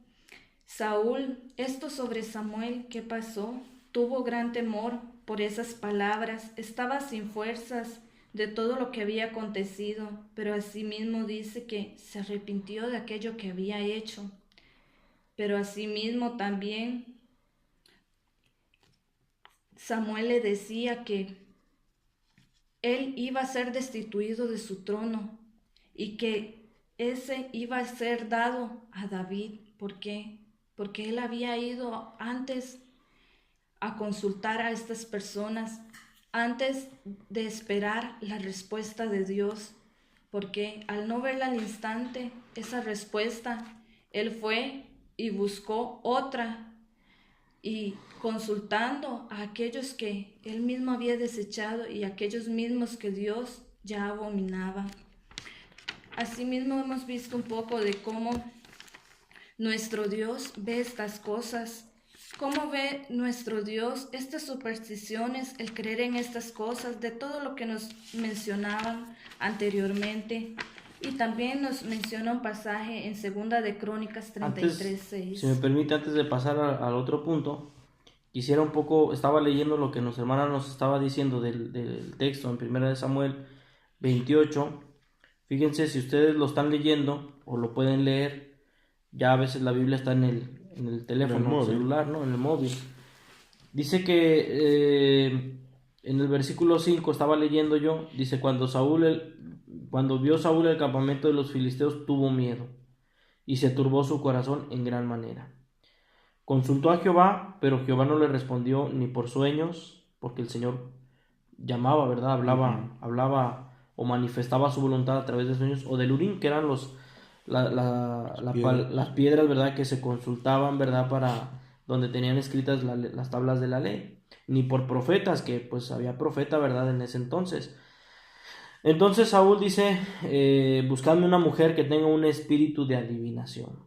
Saúl esto sobre Samuel, ¿qué pasó? Tuvo gran temor por esas palabras, estaba sin fuerzas de todo lo que había acontecido, pero asimismo dice que se arrepintió de aquello que había hecho. Pero asimismo también Samuel le decía que él iba a ser destituido de su trono y que ese iba a ser dado a David. ¿Por qué? Porque él había ido antes a consultar a estas personas, antes de esperar la respuesta de Dios, porque al no verla al instante, esa respuesta, él fue y buscó otra, y consultando a aquellos que él mismo había desechado y aquellos mismos que Dios ya abominaba. Asimismo hemos visto un poco de cómo nuestro Dios ve estas cosas, cómo ve nuestro Dios estas supersticiones, el creer en estas cosas, de todo lo que nos mencionaban anteriormente. Y también nos menciona un pasaje en 2 de Crónicas 33:6.
Si me permite, antes de pasar al otro punto, quisiera un poco, estaba leyendo lo que nuestra hermana nos estaba diciendo del texto en 1 Samuel 28. Fíjense, si ustedes lo están leyendo o lo pueden leer, ya a veces la Biblia está en el teléfono celular, ¿no? En el móvil. Dice que en el versículo 5 estaba leyendo yo, dice, cuando vio Saúl el campamento de los filisteos, tuvo miedo y se turbó su corazón en gran manera. Consultó a Jehová, pero Jehová no le respondió ni por sueños, porque el Señor llamaba, ¿verdad? Hablaba o manifestaba su voluntad a través de sueños, o del Urim, que eran las piedras, ¿verdad? Que se consultaban, ¿verdad? Para donde tenían escritas las tablas de la ley. Ni por profetas, que pues había profeta, ¿verdad? En ese entonces. Entonces Saúl dice, buscadme una mujer que tenga un espíritu de adivinación,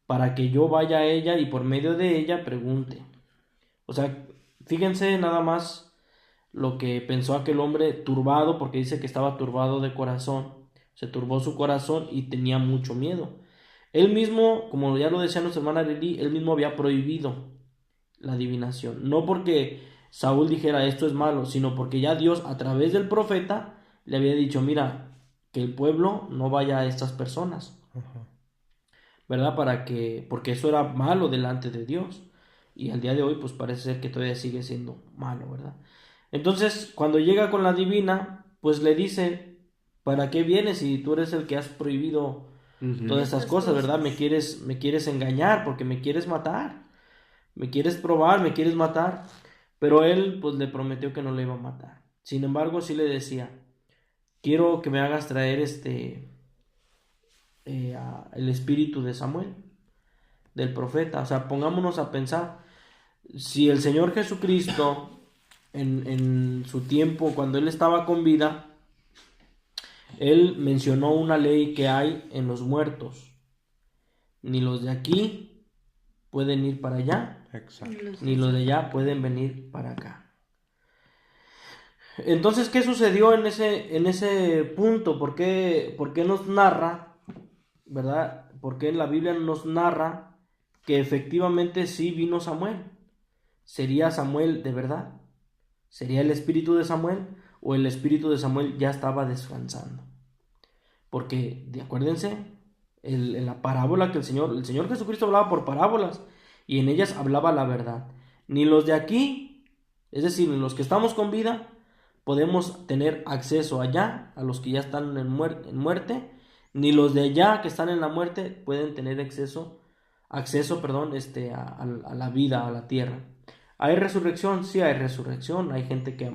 para que yo vaya a ella y por medio de ella pregunte. O sea, fíjense nada más lo que pensó aquel hombre turbado, porque dice que estaba turbado de corazón. Se turbó su corazón y tenía mucho miedo. Él mismo, como ya lo decía nuestra hermana Lili, él mismo había prohibido la adivinación. No porque Saúl dijera esto es malo, sino porque ya Dios a través del profeta le había dicho, mira, que el pueblo no vaya a estas personas. ¿Verdad? Porque eso era malo delante de Dios. Y al día de hoy, pues parece ser que todavía sigue siendo malo, ¿verdad? Entonces, cuando llega con la divina, pues le dice, ¿para qué vienes si tú eres el que has prohibido todas estas cosas, ¿verdad? Me quieres engañar porque me quieres matar. Me quieres probar, me quieres matar. Pero él, pues le prometió que no le iba a matar. Sin embargo, sí le decía, quiero que me hagas traer el espíritu de Samuel, del profeta. O sea, pongámonos a pensar, si el Señor Jesucristo en su tiempo, cuando él estaba con vida, él mencionó una ley que hay en los muertos: ni los de aquí pueden ir para allá, ni los de allá pueden venir para acá. Entonces, ¿qué sucedió en ese punto? ¿Por qué nos narra, ¿verdad? Porque en la Biblia nos narra que efectivamente sí vino Samuel? ¿Sería Samuel de verdad? ¿Sería el espíritu de Samuel? ¿O el espíritu de Samuel ya estaba descansando? Porque, acuérdense, en la parábola que el Señor Jesucristo hablaba por parábolas, y en ellas hablaba la verdad. Ni los de aquí, es decir, ni los que estamos con vida, podemos tener acceso allá, a los que ya están en muerte, ni los de allá que están en la muerte pueden tener acceso, a la vida, a la tierra. ¿Hay resurrección? Sí hay resurrección. Hay gente que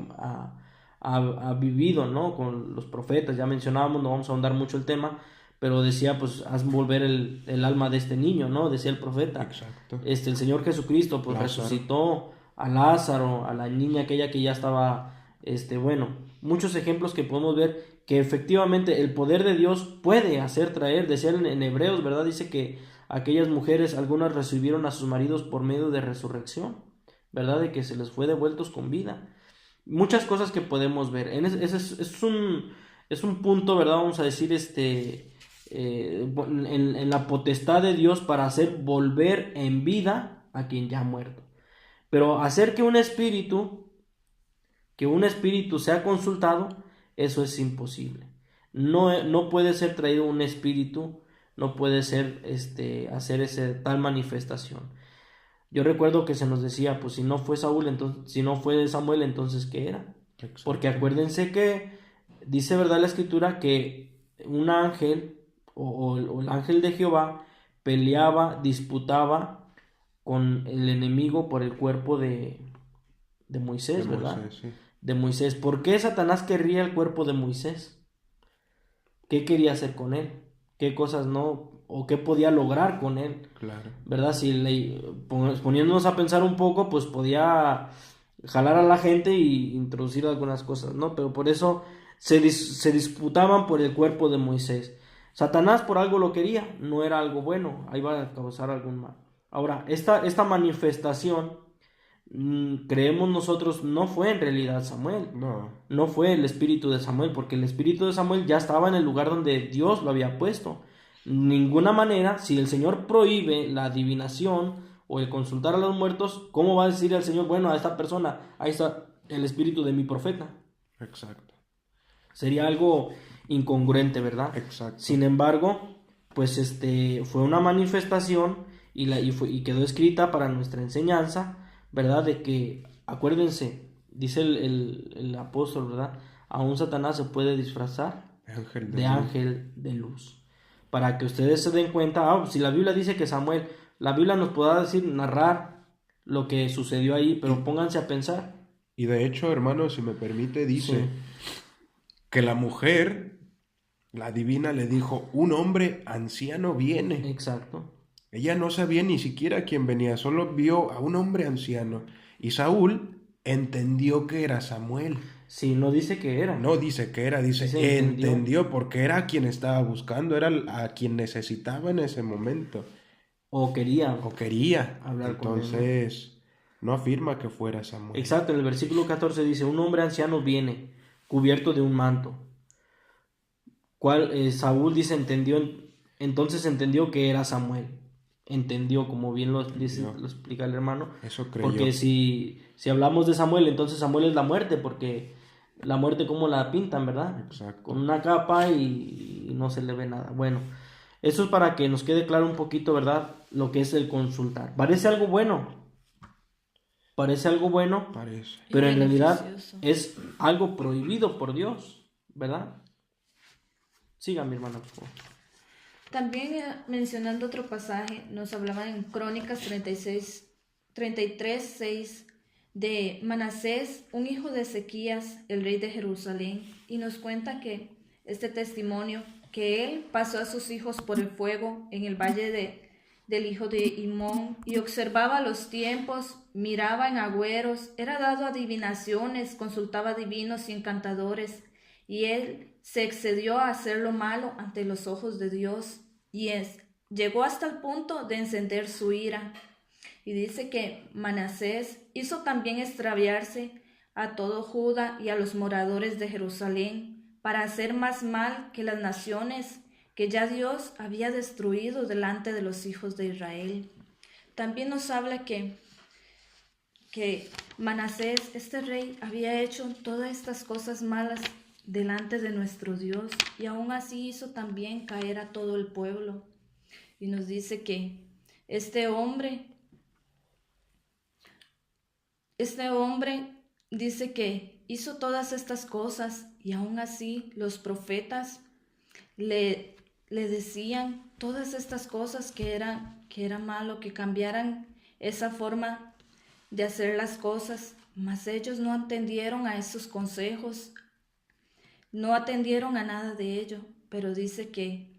ha vivido, ¿no? Con los profetas, ya mencionábamos, no vamos a ahondar mucho el tema, pero decía, pues, haz volver el alma de este niño, ¿no? Decía el profeta.
Exacto.
El Señor Jesucristo, pues, Lázaro. Resucitó a Lázaro, a la niña aquella que ya estaba, muchos ejemplos que podemos ver que efectivamente el poder de Dios puede hacer traer. Decía en Hebreos, ¿verdad? Dice que aquellas mujeres, algunas recibieron a sus maridos por medio de resurrección, ¿verdad? De que se les fue devueltos con vida. Muchas cosas que podemos ver. Es un punto, ¿verdad? Vamos a decir, en la potestad de Dios para hacer volver en vida a quien ya ha muerto. Pero hacer que un espíritu sea consultado, eso es imposible. No puede ser traído un espíritu, no puede ser hacer esa tal manifestación. Yo recuerdo que se nos decía, pues si no fue Saúl, entonces, si no fue Samuel, entonces ¿qué era? Exacto. Porque acuérdense que dice, ¿verdad?, la escritura que un ángel o el ángel de Jehová disputaba con el enemigo por el cuerpo de Moisés, ¿verdad? Moisés, sí. De Moisés. ¿Por qué Satanás querría el cuerpo de Moisés? ¿Qué quería hacer con él? ¿Qué cosas no? ¿O qué podía lograr con él? Claro. ¿Verdad? Si poniéndonos a pensar un poco, pues podía jalar a la gente y introducir algunas cosas, ¿no? Pero por eso se disputaban por el cuerpo de Moisés. Satanás por algo lo quería, no era algo bueno, ahí va a causar algún mal. Ahora, esta manifestación, creemos nosotros, no fue en realidad Samuel, no fue el espíritu de Samuel, porque el espíritu de Samuel ya estaba en el lugar donde Dios lo había puesto. Ninguna manera, si el Señor prohíbe la adivinación o el consultar a los muertos, ¿cómo va a decir el Señor, bueno, a esta persona, ahí está el espíritu de mi profeta?
Exacto.
Sería algo incongruente, ¿verdad?
Exacto.
Sin embargo, pues fue una manifestación y quedó escrita para nuestra enseñanza, ¿verdad? De que, acuérdense, dice el apóstol, ¿verdad? Aún Satanás se puede disfrazar
Ángel
de
luz.
ángel de luz. Para que ustedes se den cuenta, si la Biblia dice que Samuel, la Biblia nos podrá decir, narrar lo que sucedió ahí, pero pónganse a pensar.
Y de hecho, hermano, si me permite, dice
Sí.
que la mujer, la divina, le dijo, un hombre anciano viene.
Exacto.
Ella no sabía ni siquiera quién venía, solo vio a un hombre anciano. Y Saúl entendió que era Samuel.
Sí, no dice que era.
No dice que era, dice
Dice
entendió porque era a quien estaba buscando, era a quien necesitaba en ese momento.
O quería.
O quería.
Hablar con él,
Entonces, no afirma que fuera Samuel.
Exacto, en el versículo 14 dice, un hombre anciano viene, cubierto de un manto. Saúl dice, entonces entendió que era Samuel. Entendió, como bien lo explica el hermano.
Eso creyó.
Porque si hablamos de Samuel, entonces Samuel es la muerte, porque la muerte como la pintan, ¿verdad?
Exacto.
Con una capa y no se le ve nada. Bueno, eso es para que nos quede claro un poquito, ¿verdad? Lo que es el consultar. Parece algo bueno,
Parece.
pero en realidad
beneficioso.
es algo prohibido por Dios, ¿verdad? Siga, mi hermana, por favor.
También mencionando otro pasaje, nos hablaba en Crónicas 33:6 de Manasés, un hijo de Ezequías, el rey de Jerusalén, y nos cuenta que este testimonio, que él pasó a sus hijos por el fuego en el valle del hijo de Himón, y observaba los tiempos, miraba en agüeros, era dado a adivinaciones, consultaba divinos y encantadores, y él se excedió a hacer lo malo ante los ojos de Dios, llegó hasta el punto de encender su ira. Y dice que Manasés hizo también extraviarse a todo Judá y a los moradores de Jerusalén, para hacer más mal que las naciones que ya Dios había destruido delante de los hijos de Israel. También nos habla que Manasés, este rey, había hecho todas estas cosas malas delante de nuestro Dios, y aún así hizo también caer a todo el pueblo. Y nos dice que este hombre dice que hizo todas estas cosas, y aún así los profetas le decían todas estas cosas que era malo, que cambiaran esa forma de hacer las cosas, mas ellos no atendieron a esos consejos, no atendieron a nada de ello. Pero dice que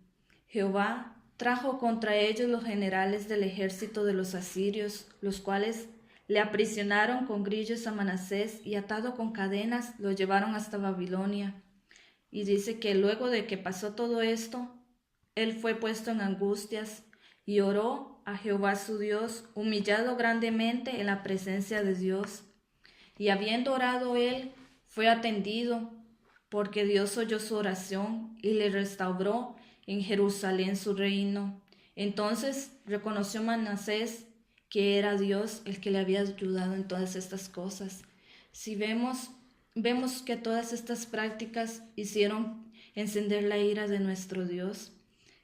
Jehová trajo contra ellos los generales del ejército de los asirios, los cuales le aprisionaron con grillos a Manasés, y atado con cadenas lo llevaron hasta Babilonia. Y dice que luego de que pasó todo esto, él fue puesto en angustias y oró a Jehová su Dios, humillado grandemente en la presencia de Dios. Y habiendo orado él, fue atendido, porque Dios oyó su oración y le restauró en Jerusalén su reino. Entonces reconoció Manasés que era Dios el que le había ayudado en todas estas cosas. Si vemos que todas estas prácticas hicieron encender la ira de nuestro Dios,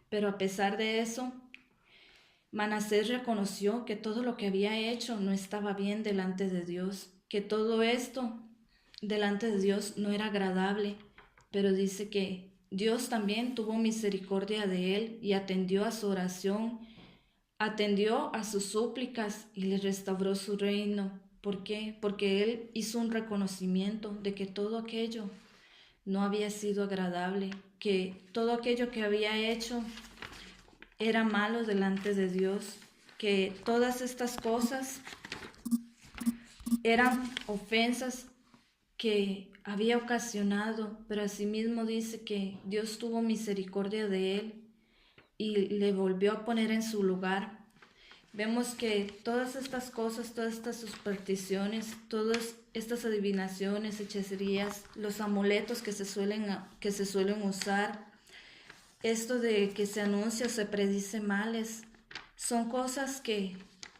pero a pesar de eso, Manasés reconoció que todo lo que había hecho no estaba bien delante de Dios, que todo esto delante de Dios no era agradable, pero dice que Dios también tuvo misericordia de él y atendió a su oración, atendió a sus súplicas y le restauró su reino. ¿Por qué? Porque él hizo un reconocimiento de que todo aquello no había sido agradable, que todo aquello que había hecho era malo delante de Dios, que todas estas cosas eran ofensas que había ocasionado, pero asimismo dice que Dios tuvo misericordia de él y le volvió a poner en su lugar. Vemos que todas estas cosas, todas estas supersticiones, todas estas adivinaciones, hechicerías, los amuletos que se suelen usar, esto de que se anuncia o se predice males, son cosas que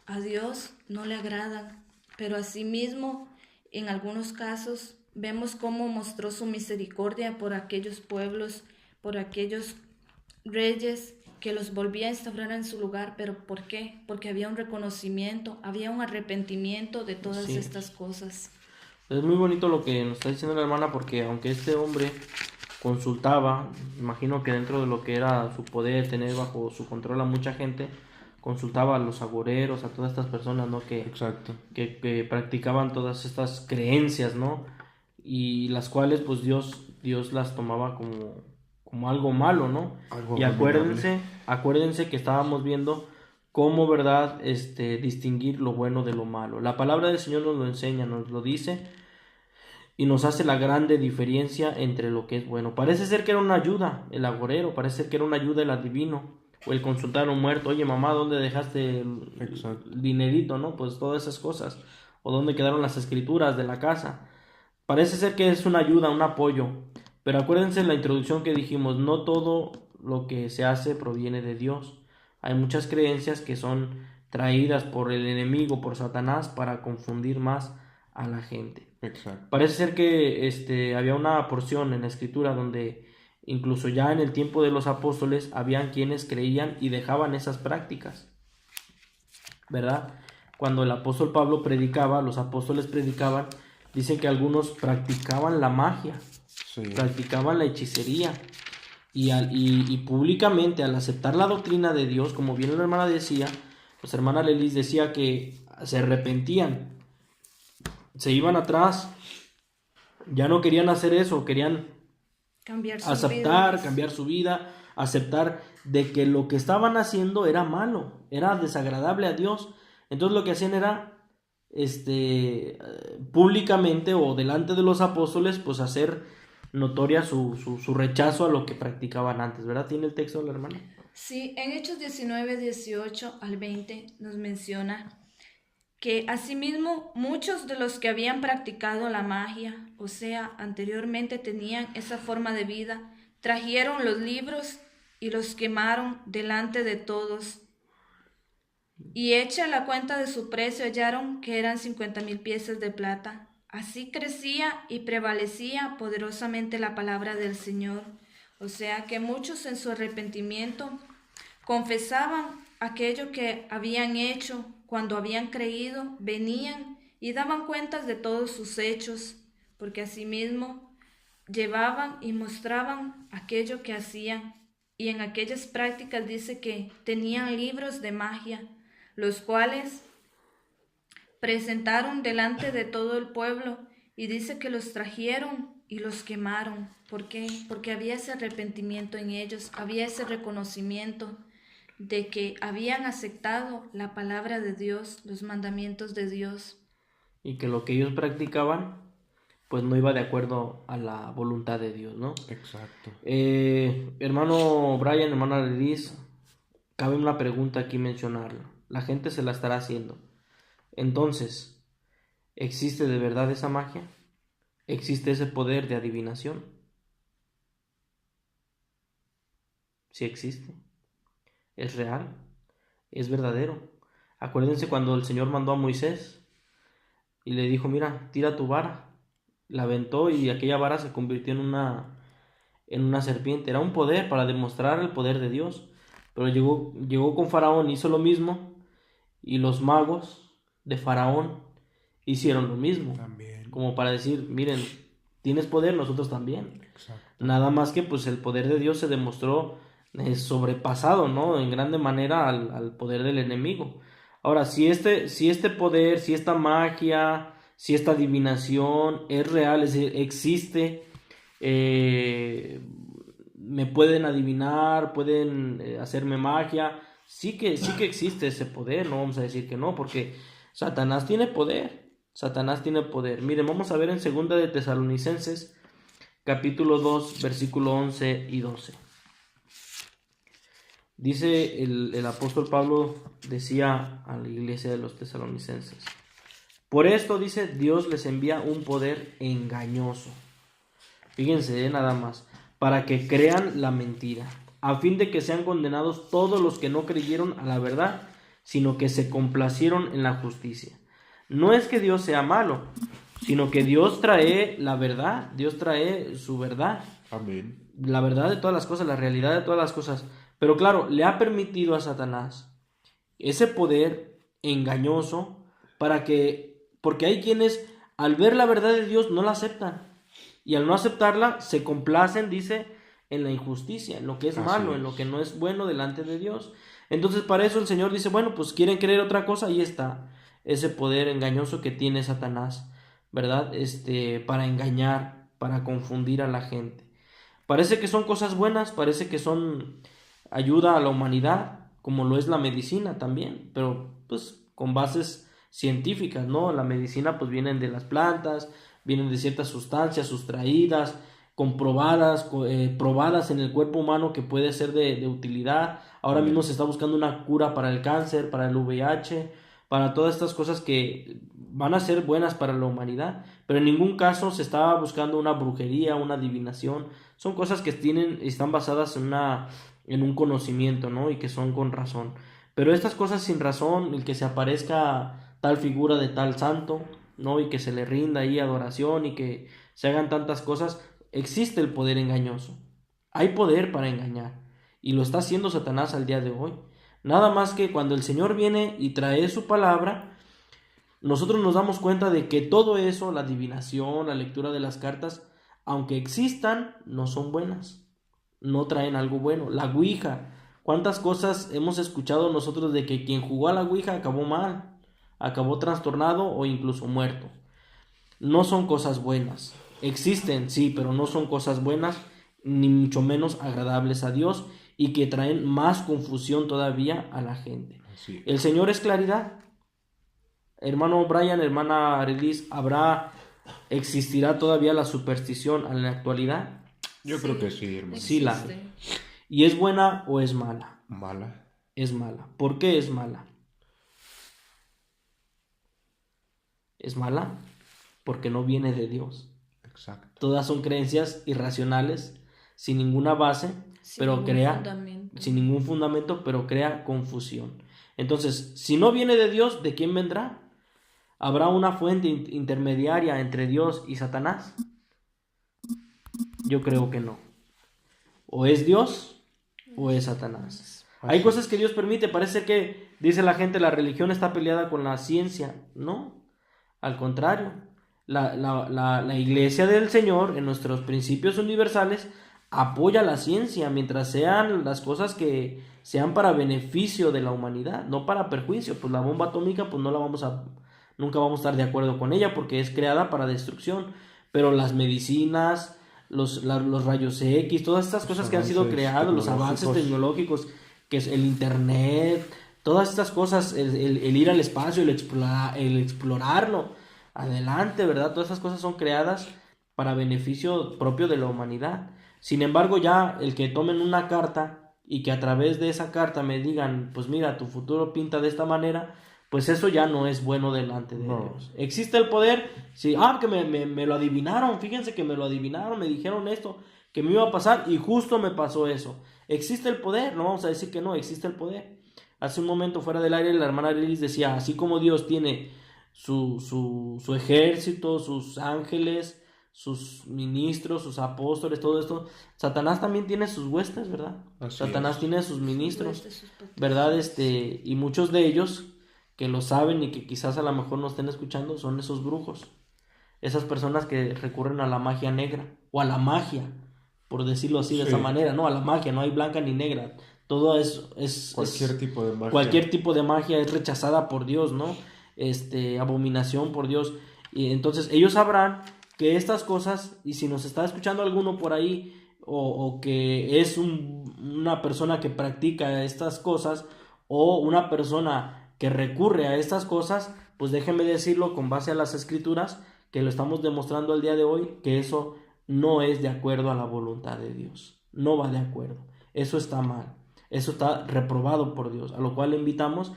a Dios no le agradan, pero asimismo, en algunos casos, vemos cómo mostró su misericordia por aquellos pueblos, por aquellos reyes que los volvía a instaurar en su lugar. ¿Pero por qué? Porque había un reconocimiento, había un arrepentimiento de todas
Sí.
estas cosas.
Es muy bonito lo que nos está diciendo la hermana, porque aunque este hombre consultaba, imagino que dentro de lo que era su poder, tener bajo su control a mucha gente, consultaba a los agoreros, a todas estas personas, ¿no?
Exacto.
que practicaban todas estas creencias, ¿no? Y las cuales pues Dios las tomaba como algo malo, ¿no?
Algo
Y
abominable.
acuérdense que estábamos viendo cómo, ¿verdad? Distinguir lo bueno de lo malo. La palabra del Señor nos lo enseña, nos lo dice y nos hace la grande diferencia entre lo que es bueno. Parece ser que era una ayuda el agorero, parece ser que era una ayuda el adivino o el consultar a un muerto. Oye, mamá, ¿dónde dejaste
Exacto.
el dinerito, no? Pues todas esas cosas. O dónde quedaron las escrituras de la casa. Parece ser que es una ayuda, un apoyo. Pero acuérdense en la introducción que dijimos, no todo lo que se hace proviene de Dios. Hay muchas creencias que son traídas por el enemigo, por Satanás, para confundir más a la gente.
Exacto.
Parece ser que había una porción en la escritura donde incluso ya en el tiempo de los apóstoles habían quienes creían y dejaban esas prácticas, ¿verdad? Cuando el apóstol Pablo predicaba, los apóstoles predicaban, dicen que algunos practicaban la magia,
Sí.
practicaban la hechicería y públicamente al aceptar la doctrina de Dios, como bien la hermana decía, pues hermana Lelis decía que se arrepentían, se iban atrás, ya no querían hacer eso, querían
Cambiar sus
aceptar,
vidas.
cambiar su vida, aceptar de que lo que estaban haciendo era malo, era desagradable a Dios. Entonces lo que hacían era públicamente o delante de los apóstoles, pues hacer notoria su rechazo a lo que practicaban antes, ¿verdad? ¿Tiene el texto la hermana?
Sí, en Hechos 19, 18 al 20 nos menciona que asimismo muchos de los que habían practicado la magia, o sea, anteriormente tenían esa forma de vida, trajeron los libros y los quemaron delante de todos. Y hecha la cuenta de su precio, hallaron que eran 50,000 piezas de plata. Así crecía y prevalecía poderosamente la palabra del Señor. O sea que muchos en su arrepentimiento confesaban aquello que habían hecho cuando habían creído, venían y daban cuentas de todos sus hechos, porque asimismo llevaban y mostraban aquello que hacían. Y en aquellas prácticas dice que tenían libros de magia, los cuales presentaron delante de todo el pueblo, y dice que los trajeron y los quemaron. ¿Por qué? Porque había ese arrepentimiento en ellos, había ese reconocimiento de que habían aceptado la palabra de Dios, los mandamientos de Dios.
Y que lo que ellos practicaban, pues no iba de acuerdo a la voluntad de Dios, ¿no?
Exacto.
Hermano Brian, hermana Liz, cabe una pregunta aquí mencionarla. La gente se la estará haciendo. Entonces, ¿existe de verdad esa magia? ¿Existe ese poder de adivinación? Sí existe. Es real. Es verdadero. Acuérdense cuando el Señor mandó a Moisés y le dijo, mira, tira tu vara. La aventó y aquella vara se convirtió en una serpiente. Era un poder para demostrar el poder de Dios. Pero llegó con Faraón, hizo lo mismo, y los magos de Faraón hicieron lo mismo.
También.
Como para decir, miren, tienes poder, nosotros también.
Exacto.
Nada más que pues el poder de Dios se demostró sobrepasado, ¿no? En grande manera al poder del enemigo. Ahora, si este poder, si esta magia, si esta adivinación es real, es decir, existe, me pueden adivinar, pueden hacerme magia, sí que existe ese poder, no vamos a decir que no, porque Satanás tiene poder, Miren, vamos a ver en 2 de Tesalonicenses, capítulo 2, versículo 11 y 12. Dice el apóstol Pablo, decía a la iglesia de los tesalonicenses, por esto, dice, Dios les envía un poder engañoso. Fíjense, nada más, para que crean la mentira, a fin de que sean condenados todos los que no creyeron a la verdad, sino que se complacieron en la justicia. No es que Dios sea malo, sino que Dios trae la verdad, Dios trae su verdad.
Amén.
La verdad de todas las cosas, la realidad de todas las cosas. Pero claro, le ha permitido a Satanás ese poder engañoso porque hay quienes al ver la verdad de Dios no la aceptan. Y al no aceptarla, se complacen, dice, en la injusticia, en lo que es malo, en lo que no es bueno delante de Dios. Entonces, para eso el Señor dice, bueno, pues quieren creer otra cosa, ahí está ese poder engañoso que tiene Satanás, ¿verdad? Para engañar, para confundir a la gente. Parece que son cosas buenas, parece que son ayuda a la humanidad, como lo es la medicina también, pero pues con bases científicas, ¿no? La medicina pues vienen de las plantas, vienen de ciertas sustancias sustraídas, comprobadas, probadas en el cuerpo humano que puede ser de utilidad. Ahora mismo se está buscando una cura para el cáncer, para el VIH, para todas estas cosas que van a ser buenas para la humanidad, pero en ningún caso se está buscando una brujería, una adivinación. Son cosas que están basadas en un conocimiento, ¿no? Y que son con razón. Pero estas cosas sin razón, el que se aparezca tal figura de tal santo, ¿no? Y que se le rinda ahí adoración y que se hagan tantas cosas, existe el poder engañoso. Hay poder para engañar y lo está haciendo Satanás al día de hoy. Nada más que cuando el Señor viene y trae su palabra, nosotros nos damos cuenta de que todo eso, la adivinación, la lectura de las cartas, aunque existan, no son buenas, no traen algo bueno. La ouija, ¿cuántas cosas hemos escuchado nosotros de que quien jugó a la ouija acabó mal, acabó trastornado o incluso muerto? No son cosas buenas. Existen, sí, pero no son cosas buenas, ni mucho menos agradables a Dios, y que traen más confusión todavía a la gente.
Así es.
El Señor es claridad. Hermano Brian, hermana Arelis, ¿existirá todavía la superstición en la actualidad?
Yo creo que sí, hermano.
Sí la hay. ¿Y es buena o es mala?
Mala.
Es mala. ¿Por qué es mala? Es mala porque no viene de Dios.
Exacto.
Todas son creencias irracionales, sin ninguna base, sin ningún fundamento, pero crea confusión. Entonces, si no viene de Dios, ¿de quién vendrá? ¿Habrá una fuente intermediaria entre Dios y Satanás? Yo creo que no. O es Dios o es Satanás. Hay cosas que Dios permite. Parece que, dice la gente, la religión está peleada con la ciencia. No, al contrario. La iglesia del Señor, en nuestros principios universales, apoya la ciencia mientras sean las cosas que sean para beneficio de la humanidad, no para perjuicio. Pues la bomba atómica, pues nunca vamos a estar de acuerdo con ella porque es creada para destrucción. Pero las medicinas, los rayos X, todas estas cosas que han sido creadas, los avances tecnológicos, que es el internet, todas estas cosas, el ir al espacio, el explorarlo, adelante, ¿verdad? Todas esas cosas son creadas para beneficio propio de la humanidad. Sin embargo, ya el que tomen una carta y que a través de esa carta me digan, pues mira, tu futuro pinta de esta manera, pues eso ya no es bueno delante de Dios. ¿Existe el poder? Sí, que me lo adivinaron, fíjense que me lo adivinaron, me dijeron esto, que me iba a pasar y justo me pasó eso. ¿Existe el poder? No vamos a decir que no, existe el poder. Hace un momento fuera del aire la hermana Lilis decía, así como Dios tiene su ejército, sus ángeles, sus ministros, sus apóstoles, todo esto, Satanás también tiene sus huestes, ¿verdad? Satanás tiene sus ministros, ¿verdad? Y muchos de ellos que lo saben y que quizás a lo mejor no estén escuchando son esos brujos, esas personas que recurren a la magia negra o a la magia, por decirlo así de esa manera, no, a la magia, no hay blanca ni negra, todo es
cualquier tipo de magia.
Cualquier tipo de magia es rechazada por Dios, ¿no? Abominación por Dios. Y entonces ellos sabrán que estas cosas, y si nos está escuchando alguno por ahí o que es una persona que practica estas cosas o una persona que recurre a estas cosas, pues déjenme decirlo con base a las escrituras, que lo estamos demostrando el día de hoy, que eso no es de acuerdo a la voluntad de Dios, no va de acuerdo, eso está mal, eso está reprobado por Dios, a lo cual le invitamos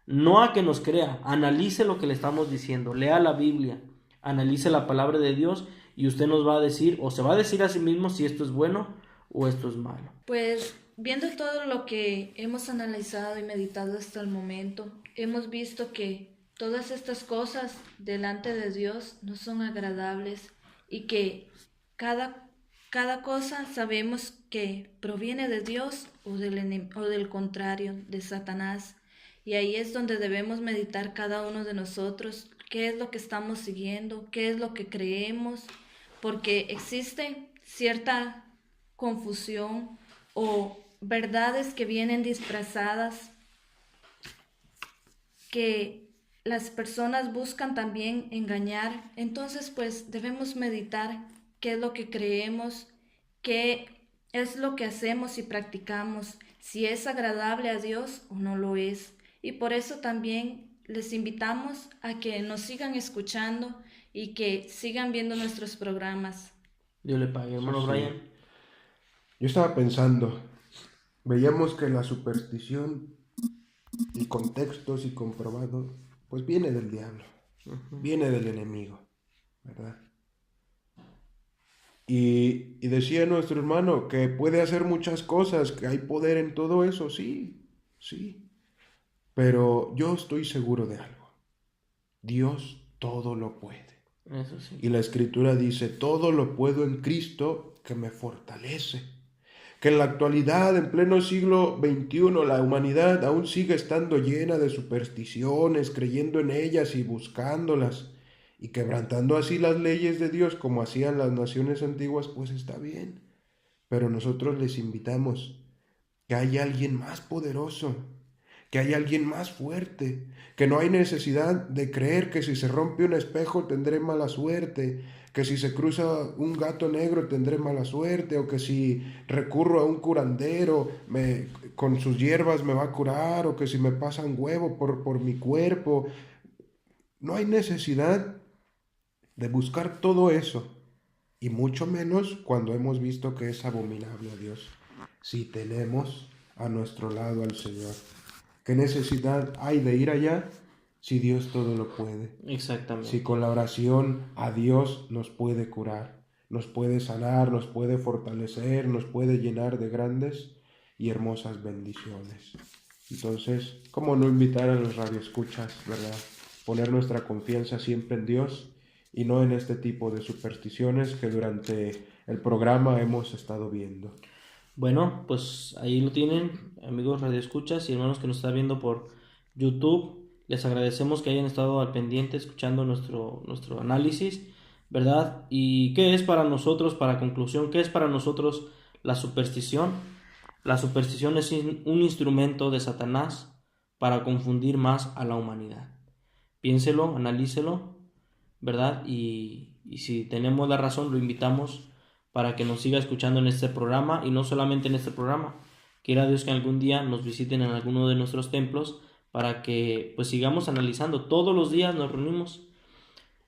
no a que nos crea, analice lo que le estamos diciendo, lea la Biblia, analice la palabra de Dios y usted nos va a decir, o se va a decir a sí mismo si esto es bueno o esto es malo.
Pues viendo todo lo que hemos analizado y meditado hasta el momento, hemos visto que todas estas cosas delante de Dios no son agradables y que cada cosa sabemos que proviene de Dios o del contrario, de Satanás. Y ahí es donde debemos meditar cada uno de nosotros, qué es lo que estamos siguiendo, qué es lo que creemos, porque existe cierta confusión o verdades que vienen disfrazadas que las personas buscan también engañar. Entonces, pues debemos meditar qué es lo que creemos, qué es lo que hacemos y practicamos, si es agradable a Dios o no lo es. Y por eso también les invitamos a que nos sigan escuchando y que sigan viendo nuestros programas.
Dios le pague, hermano
Sí.
Brian.
Yo estaba pensando, veíamos que la superstición y contextos y comprobado, pues viene del diablo, viene del enemigo, ¿verdad? Y decía nuestro hermano que puede hacer muchas cosas, que hay poder en todo eso, sí, sí. Pero yo estoy seguro de algo. Dios todo lo puede.
Eso sí.
Y la Escritura dice, todo lo puedo en Cristo que me fortalece. Que en la actualidad, en pleno siglo XXI, la humanidad aún sigue estando llena de supersticiones, creyendo en ellas y buscándolas, y quebrantando así las leyes de Dios como hacían las naciones antiguas, pues está bien. Pero nosotros les invitamos que hay alguien más poderoso, que hay alguien más fuerte, que no hay necesidad de creer que si se rompe un espejo tendré mala suerte, que si se cruza un gato negro tendré mala suerte, o que si recurro a un curandero con sus hierbas me va a curar, o que si me pasa un huevo por mi cuerpo. No hay necesidad de buscar todo eso, y mucho menos cuando hemos visto que es abominable a Dios, si tenemos a nuestro lado al Señor. ¿Qué necesidad hay de ir allá si Dios todo lo puede?
Exactamente.
Si con la oración a Dios nos puede curar, nos puede sanar, nos puede fortalecer, nos puede llenar de grandes y hermosas bendiciones. Entonces, ¿cómo no invitar a los radioescuchas, verdad? Poner nuestra confianza siempre en Dios y no en este tipo de supersticiones que durante el programa hemos estado viendo.
Bueno, pues ahí lo tienen, amigos radioescuchas y hermanos que nos están viendo por YouTube. Les agradecemos que hayan estado al pendiente escuchando nuestro análisis, ¿verdad? ¿Y qué es para nosotros, para conclusión, qué es para nosotros la superstición? La superstición es un instrumento de Satanás para confundir más a la humanidad. Piénselo, analícelo, ¿verdad? Y si tenemos la razón, lo invitamos para que nos siga escuchando en este programa, y no solamente en este programa. Quiera Dios que algún día nos visiten en alguno de nuestros templos para que pues sigamos analizando. Todos los días nos reunimos.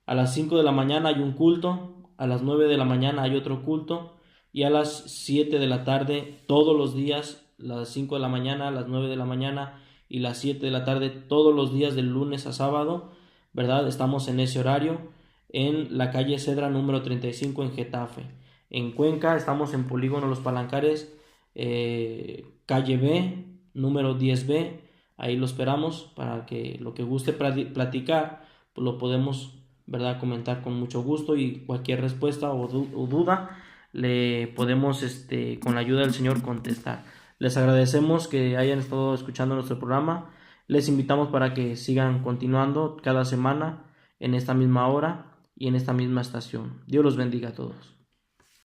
A las 5 de la mañana hay un culto, a las 9 de la mañana hay otro culto, y a las 7 de la tarde todos los días, las 5 de la mañana, las 9 de la mañana y las 7 de la tarde todos los días, del lunes a sábado, ¿verdad? Estamos en ese horario en la calle Cedra número 35 en Getafe. En Cuenca estamos en Polígono Los Palancares, calle B, número 10B. Ahí lo esperamos para que lo que guste platicar, pues lo podemos, ¿verdad?, comentar con mucho gusto, y cualquier respuesta o duda le podemos, con la ayuda del Señor, contestar. Les agradecemos que hayan estado escuchando nuestro programa. Les invitamos para que sigan continuando cada semana en esta misma hora y en esta misma estación. Dios los bendiga a todos.